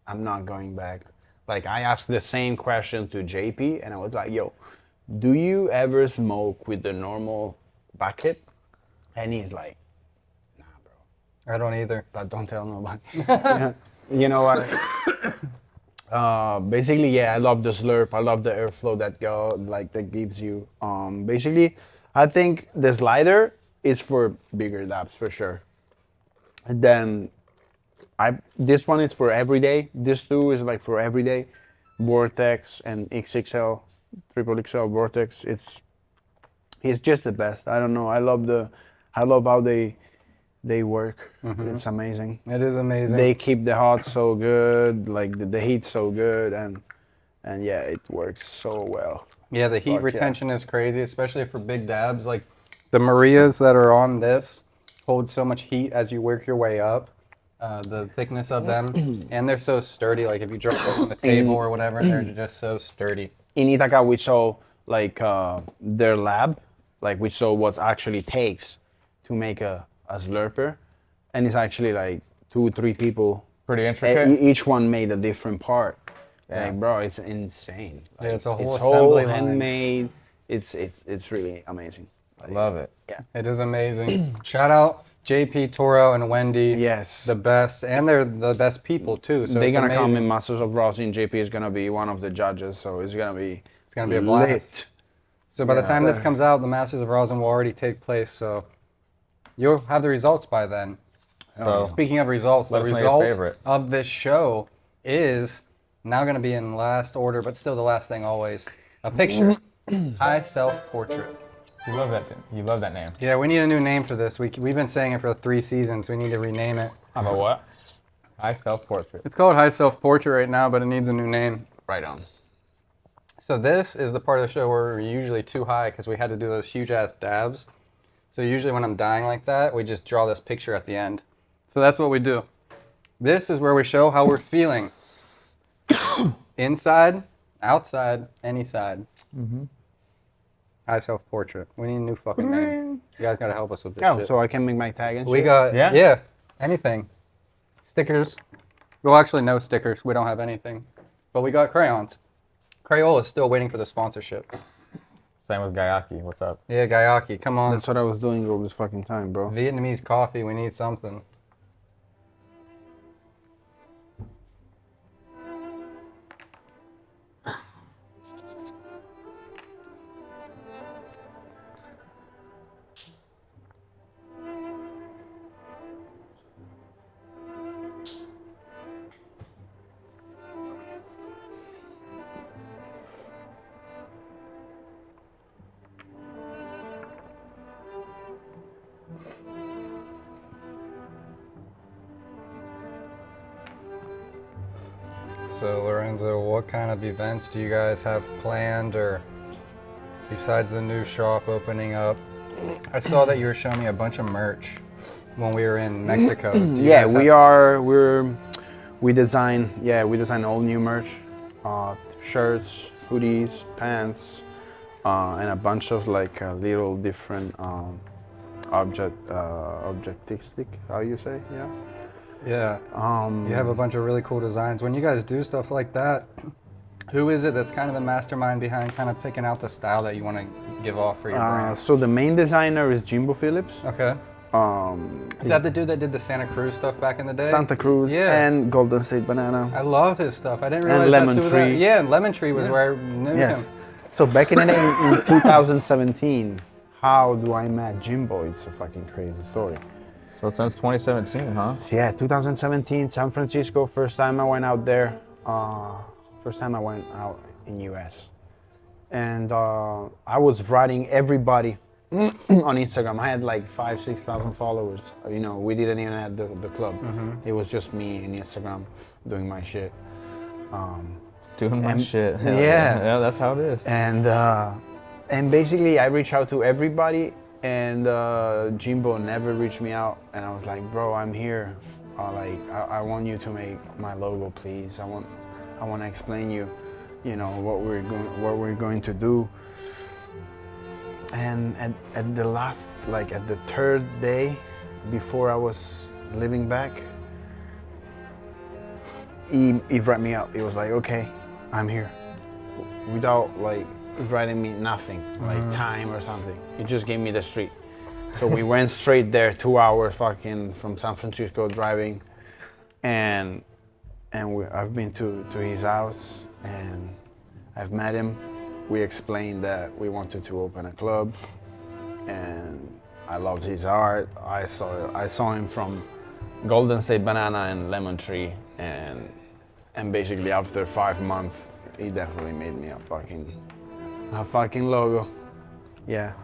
I'm not going back. Like, I asked the same question to JP, and I was like, yo, do you ever smoke with the normal bucket? And he's like, nah, bro. I don't either. But don't tell nobody. You know what? Basically, yeah, I love the Slurp. I love the airflow that gives you. Basically, I think the slider is for bigger dabs for sure. And then this one is for everyday. This two is like for everyday. Vortex and XXL, triple XL Vortex. It's just the best. I don't know. I love how they work. It's amazing. It is amazing. They keep the hot so good, like the heat so good, and yeah, it works so well. Yeah, the heat retention is crazy, especially for big dabs. Like the Marias that are on this hold so much heat as you work your way up. The thickness of them, and they're so sturdy. Like if you drop them on the table or whatever, they're just so sturdy. In Ithaca, we saw like their lab, like we saw what actually takes to make a slurper, and it's actually like 2-3 people. Pretty intricate. Each one made a different part. Yeah. Like, bro, it's insane. Like, Yeah, it's a whole it's assembly line. handmade. It's really amazing. I love it. Yeah. It is amazing. Shout out JP, Toro, and Wendy. Yes. The best, and they're the best people too. So They're it's gonna come amazing. in Masters of Rosin. JP is gonna be one of the judges, so it's gonna be a blast. lit. So by the Yeah. time this comes out, the Masters of Rosin will already take place. So you'll have the results by then. So Speaking of results, the let us know your result favorite. of this show is now going to be in last order, but still the last thing always. A picture. High self-portrait. You love that. You love that name. Yeah, we need a new name for this. We've been saying it for 3 seasons. We need to rename it. About what? High self-portrait. It's called High Self-Portrait right now, but it needs a new name. Right on. So this is the part of the show where we're usually too high because we had to do those huge-ass dabs. So usually when I'm dying like that, we just draw this picture at the end. So that's what we do. This is where we show how we're feeling. Inside, outside, any side. High self-portrait. We need a new fucking name. You guys gotta help us with this Oh, shit. so I can make my tag and We shit? got, Yeah? yeah, anything. Stickers. Well, actually, no stickers. We don't have anything. But we got crayons. Crayola is still waiting for the sponsorship. Same with Gayaki. What's up? Yeah, Gayaki, come on. That's what I was doing all this fucking time, bro. Vietnamese coffee, we need something. So Lorenzo, what kind of events do you guys have planned, or besides the new shop opening up? I saw that you were showing me a bunch of merch when we were in Mexico. Yeah, we design all new merch, shirts, hoodies, pants, and a bunch of like little different objectistic, how you say, yeah. Yeah. You have a bunch of really cool designs. When you guys do stuff like that, who is it that's kind of the mastermind behind kind of picking out the style that you want to give off for your brand? So the main designer is Jimbo Phillips. Okay. Is that the dude that did the Santa Cruz stuff back in the day? Santa Cruz and Golden State Banana. I love his stuff. I didn't realize Lemon that's who Tree. that. Yeah, Lemon Tree was where I knew him. So back in 2017, how do I met Jimbo? It's a fucking crazy story. So since 2017, huh? Yeah, 2017, San Francisco. First time I went out there. First time I went out in US. And I was writing everybody on Instagram. I had like 6,000 followers. You know, we didn't even have the club. It was just me in Instagram doing my shit. Doing my shit. Yeah, that's how it is. And basically I reached out to everybody, and Jimbo never reached me out. And I was like, bro, I'm here. I want you to make my logo, please. I want to explain you know, what we're going to do. And at the last, like at the third day before I was leaving back, he brought me up. He was like, okay, I'm here. Without like writing me nothing, like time or something. He just gave me the street. So we went straight there, 2 hours fucking from San Francisco driving. And I've been to his house and I've met him. We explained that we wanted to open a club, and I loved his art. I saw him from Golden State Banana and Lemon Tree, and basically after 5 months, he definitely made me a fucking logo. Yeah,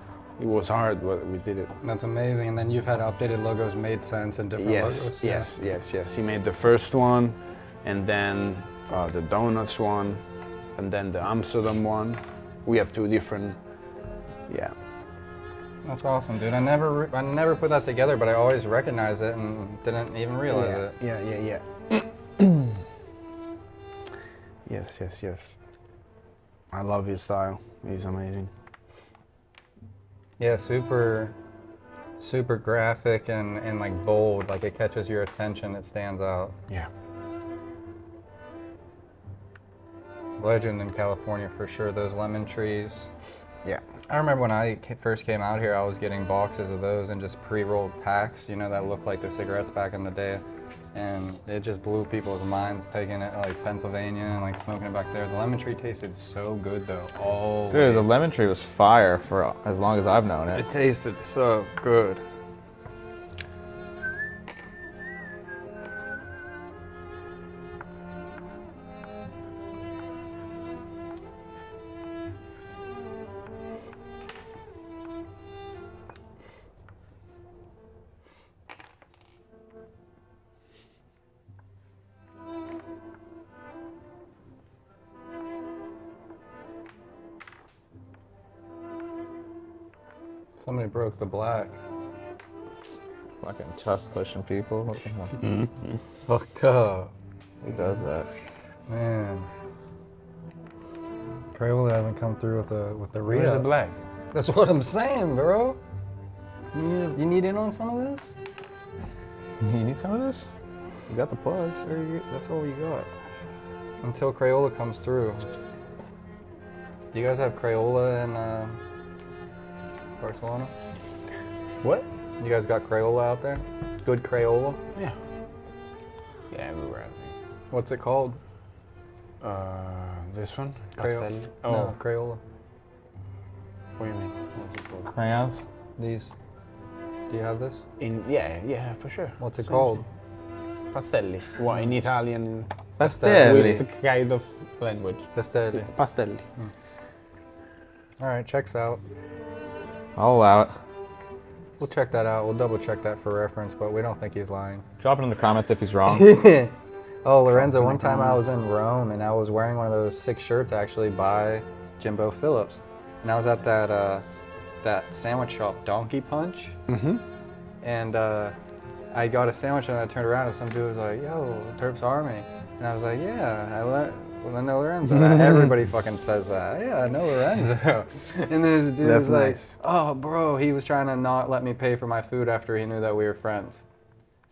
it was hard, but we did it. That's amazing. And then you've had updated logos made since and different logos. Yes. He made the first one, and then the donuts one, and then the Amsterdam one. We have 2 different, yeah. That's awesome, dude. I never put that together, but I always recognized it and didn't even realize it. Yeah. Yes. I love his style. He's amazing. Yeah, super graphic and like bold. Like it catches your attention. It stands out. Yeah. Legend in California for sure. Those lemon trees. Yeah. I remember when I first came out here, I was getting boxes of those and just pre-rolled packs, you know, that looked like the cigarettes back in the day. And it just blew people's minds taking it like Pennsylvania and like smoking it back there. The lemon tree tasted so good though. Always. Dude, the lemon tree was fire for as long as I've known it. It tasted so good. Somebody broke the black. Fucking tough pushing people. What the hell? Fucked up. Who does that? Man. Crayola hasn't come through with the Where's re-up. the black? That's what I'm saying, bro. You need in on some of this? You need some of this? You got the plugs. That's all you got. Until Crayola comes through. Do you guys have Crayola in Barcelona? What? You guys got Crayola out there? Good Crayola? Yeah. Yeah, everywhere, I think. What's it called? This one? Crayola. Castelli? No, Crayola. What do you mean? What's it called? Crayons? These. Do you have this? Yeah, for sure. What's it called? Pastelli. What, in Italian? Pastelli. Which kind of language? Pastelli. Pastelli. All right, checks out. I'll allow it. We'll check that out. We'll double check that for reference, but we don't think he's lying. Drop it in the comments if he's wrong. Oh, Lorenzo, one time I was in Rome and I was wearing one of those sick shirts actually by Jimbo Phillips. And I was at that sandwich shop, Donkey Punch. Mm-hmm. And I got a sandwich and I turned around and some dude was like, yo, Terps Army. And I was like, yeah, I know Lorenzo. Everybody fucking says that. Yeah, I know Lorenzo. And this dude was like, oh, bro, he was trying to not let me pay for my food after he knew that we were friends.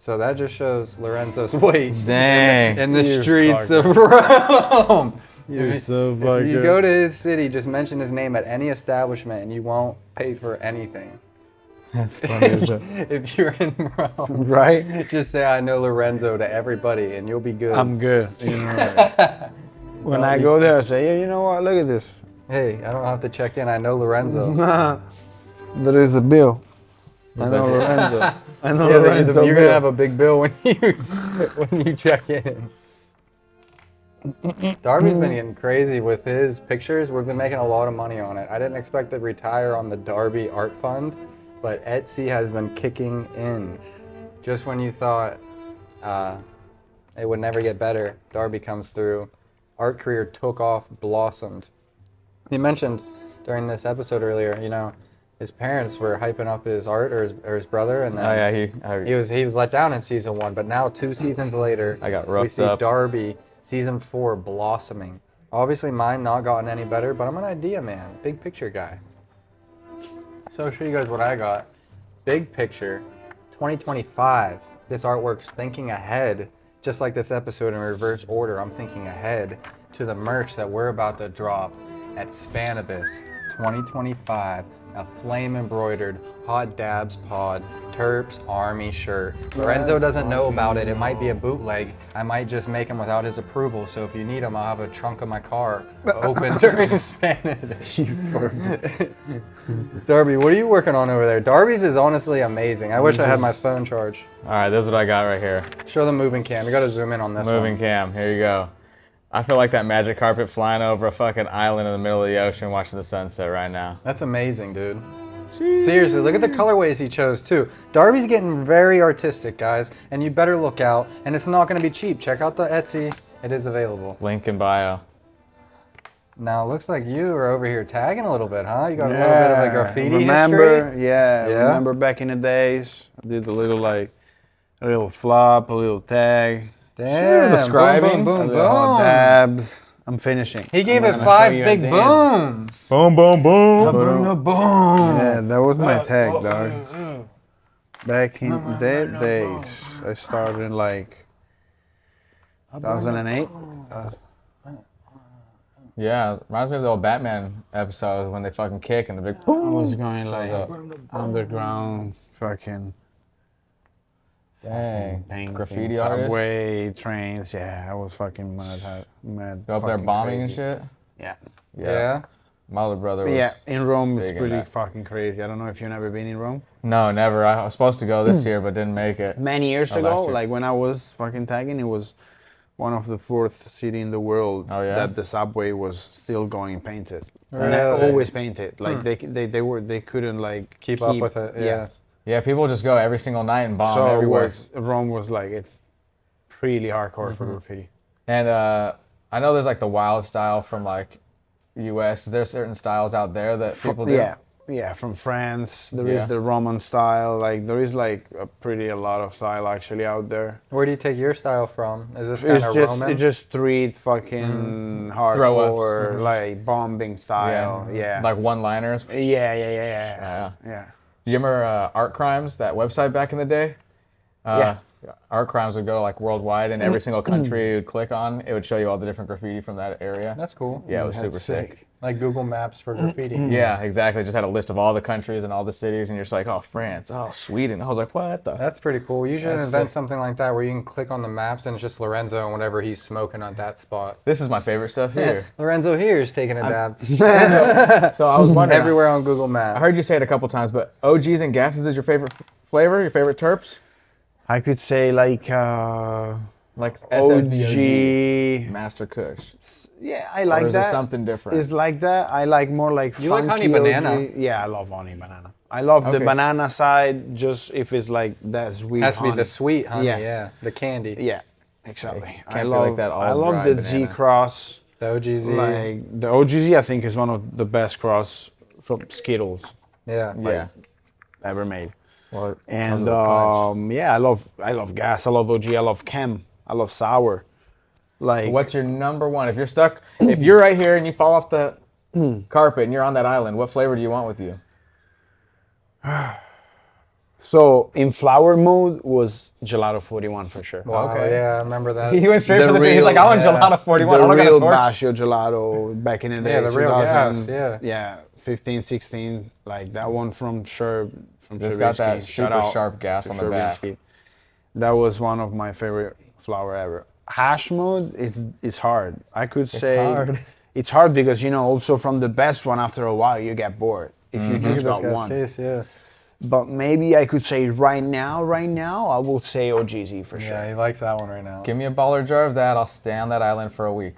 So that just shows Lorenzo's weight Dang. in the streets of Rome. You're so If fucking. you go to his city, just mention his name at any establishment and you won't pay for anything. That's funny. If you're in Rome, Right? just say I know Lorenzo to everybody and you'll be good. I'm good. You know, when I go there, I say, yeah, you know what? Look at this. Hey, I don't have to check in. I know Lorenzo. There is a bill. I know Lorenzo. I know Yeah, Lorenzo. you're gonna have a big bill when you check in. Darby's been getting crazy with his pictures. We've been making a lot of money on it. I didn't expect to retire on the Darby Art Fund, but Etsy has been kicking in. Just when you thought it would never get better, Darby comes through. Art career took off, blossomed. He mentioned during this episode earlier, you know, his parents were hyping up his art or his brother, and then he was let down in season 1. But now 2 seasons later, I got we roughed see up. Darby season 4 blossoming. Obviously, mine not gotten any better, but I'm an idea man, big picture guy. So I'll show you guys what I got. Big picture, 2025. This artwork's thinking ahead, just like this episode in reverse order. I'm thinking ahead to the merch that we're about to drop at Cannabis 2025. A flame embroidered Hot Dabs Pod Terps Army shirt. Lorenzo doesn't know about it. It might be a bootleg. I might just make them without his approval. So if you need them, I'll have a trunk of my car open during Spanish. Darby, what are you working on over there? Darby's is honestly amazing. I wish I had my phone charged. All right, this is what I got right here. Show the moving cam. You got to zoom in on this Moving one. cam. Here you go. I feel like that magic carpet flying over a fucking island in the middle of the ocean watching the sunset right now. That's amazing, dude. Seriously, look at the colorways he chose too. Darby's getting very artistic, guys, and you better look out. And it's not going to be cheap. Check out the Etsy. It is available. Link in bio. Now, it looks like you are over here tagging a little bit, huh? You got a little bit of a graffiti history? Yeah, remember back in the days, I did a little flop, a little tag. Damn, describing. boom, boom, a little hot boom. dabs. I'm finishing. He gave I'm it gonna 5 show you big at the end. booms. Boom, boom, boom. Boom. Yeah, that was my tag, dog. Back in the days, I started in like 2008. Yeah, reminds me of the old Batman episode when they fucking kick and the big I boom. was going like underground, fucking Dang. painting, Graffiti artist. subway, trains. Yeah, I was fucking mad. Go up there fucking bombing crazy. and shit. Yeah. Yeah. My little brother was. Yeah, in Rome it's big in pretty that. fucking crazy. I don't know if you've never been in Rome. No, never. I was supposed to go this year, but didn't make it. Many years Oh, ago, last year. like when I was fucking tagging, it was one of the 4th city in the world Oh, yeah? that the subway was still going painted. And Really? always painted. Like they couldn't like Keep up with it. Yeah. Yeah, people just go every single night and bomb So everywhere. Rome was like it's really hardcore for graffiti. And I know there's like the wild style from like U.S. Is there certain styles out there that people do? Yeah, from France. There Yeah. is the Roman style. Like there is like a lot of style actually out there. Where do you take your style from? Is this kind It's of just Roman? it's just street fucking Throw-ups. hardcore like bombing style. Yeah. Like one-liners. Yeah. Do you remember Art Crimes, that website back in the day? Art Crimes would go like worldwide, and every single country you would click on, it would show you all the different graffiti from that area. That's cool. Yeah, it was super sick. Like Google Maps for graffiti. Yeah, exactly. Just had a list of all the countries and all the cities, and you're just like, oh, France, oh, Sweden. I was like, what the? That's pretty cool. You should That's invent sick. something like that where you can click on the maps and it's just Lorenzo and whatever he's smoking on that spot. This is my favorite stuff here. Lorenzo here is taking a dab. So I was wondering. Everywhere on Google Maps. I heard you say it a couple times, but OGs and gases is your favorite flavor? Your favorite terps? I could say like Like OG. Master Kush. Yeah, I Or like is that. it something different? It's like that. I like more like You like funky honey banana. OG. Yeah, I love honey banana. I love the Okay. banana side just if it's like that sweet Has to honey. be the sweet honey, Yeah. yeah. The candy. Yeah. Exactly. Can't be like that all I love dry the Z banana. cross. The OGZ. Like the OGZ, I think is one of the best cross from Skittles Yeah. ever made. Well, it comes And with a punch. yeah, I love gas. I love OG. I love chem. I love sour. Like What's your number one? If you're stuck, if you're right here and you fall off the carpet and you're on that island, what flavor do you want with you? so in flower mode was gelato 41 for sure. Wow, Okay. yeah, I remember that. He went straight The for the tree. He's real- like, I want yeah. gelato 41. The I got a real torch. Bascio gelato back in the day. Yeah, the real 2000, gas, yeah. Yeah, 15, 16, like that one from Sherb. From It's got that Sherbinsky. Shout super out sharp gas to on the back. Sherbinsky. That was one of my favorite flower ever. Hash mode, it's hard. I could say hard. it's hard because also from the best one after a while you get bored if you just got one. Case, yeah. But maybe I could say right now I will say OGZ for sure. Yeah, he likes that one right now. Give me a baller jar of that. I'll stay on that island for a week.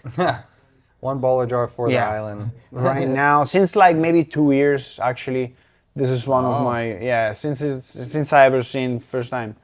One baller jar for the Yeah. island. Right now, since like maybe 2 years actually, this is one of my since I ever seen first time.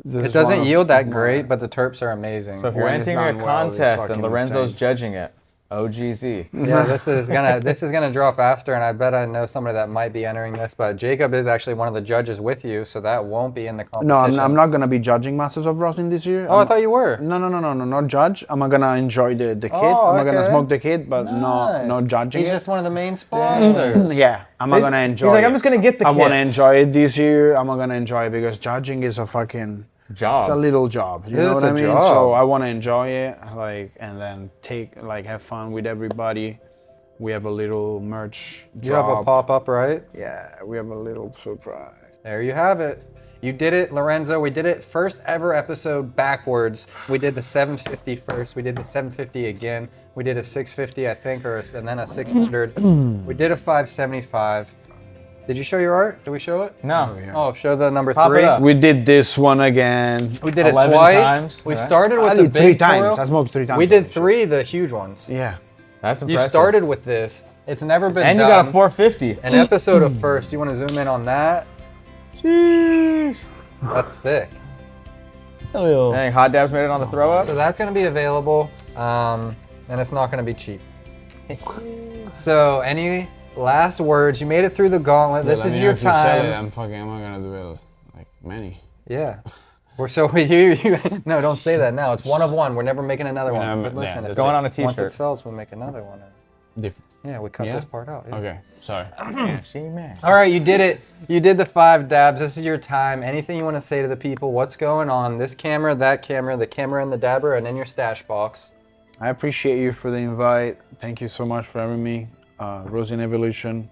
It doesn't yield that great, but the Terps are amazing. So if you're When it's entering a done well, it's contest and fucking Lorenzo's insane. judging it, OGZ. Yeah, this is gonna drop after, and I bet I know somebody that might be entering this. But Jacob is actually one of the judges with you, so that won't be in the competition. No, I'm not gonna be judging Masters of Rosin this year. Oh, I thought you were. No, not judge. I'm gonna enjoy the kid. Oh, I'm gonna okay. smoke the kid, but not judging He's it. just one of the main sponsors. Yeah, I'm not gonna enjoy. He's like, it. I'm just gonna get the I want to kit. enjoy it this year. I'm not gonna enjoy it because judging is a fucking Job. It's a little job. You Yeah, know it's what I a mean? job. So I want to enjoy it, and then have fun with everybody. We have a little merch You have a drop. pop-up, right? Yeah, we have a little surprise. There you have it. You did it, Lorenzo. We did it first ever episode backwards. We did the 750 first. We did the 750 again. We did a 650, I think, and then a 600. We did a 575. Did you show your art? Did we show it? No. Oh, show the number Pop it 3. up. We did this one again. We did it 11 twice. times, We right? started with I the did big 3 times. foil. I smoked 3 times. We did 3, the huge ones. Yeah. That's You impressive. started with this. It's never been and you done. got a 450. An episode of first. You want to zoom in on that? Sheesh. That's sick. Dang, Hot Dabs made it on the throw up. So that's going to be available, and it's not going to be cheap. So any last words? You made it through the gauntlet. This is your time. I'm not gonna do it like many. Yeah. You no, don't say that now. It's one of one. We're never making another one. I'm- But yeah, listen, that's it's going on a Once t-shirt. it sells, we'll make another one. Yeah, we cut this part out. Yeah. Okay, sorry. All right, you did it. You did the 5 dabs. This is your time. Anything you want to say to the people? What's going on? This camera, that camera, the camera and the dabber, and in your stash box. I appreciate you for the invite. Thank you so much for having me, Rosin Evolution,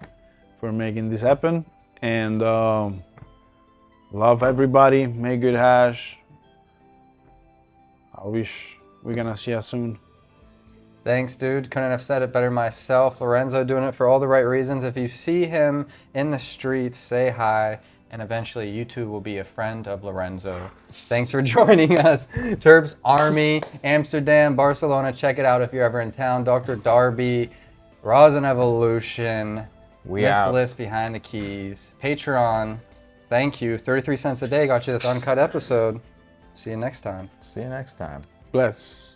for making this happen. And love everybody. Make good hash. I wish we're gonna see you soon. Thanks, dude. Couldn't have said it better myself. Lorenzo doing it for all the right reasons. If you see him in the streets, say hi. And eventually you too will be a friend of Lorenzo. Thanks for joining us. Terps Army, Amsterdam, Barcelona. Check it out if you're ever in town. Dr. Darby, Rosin Evolution, We out. List Behind the Keys, Patreon. Thank you. 33 cents a day got you this uncut episode. See you next time. See you next time. Bless.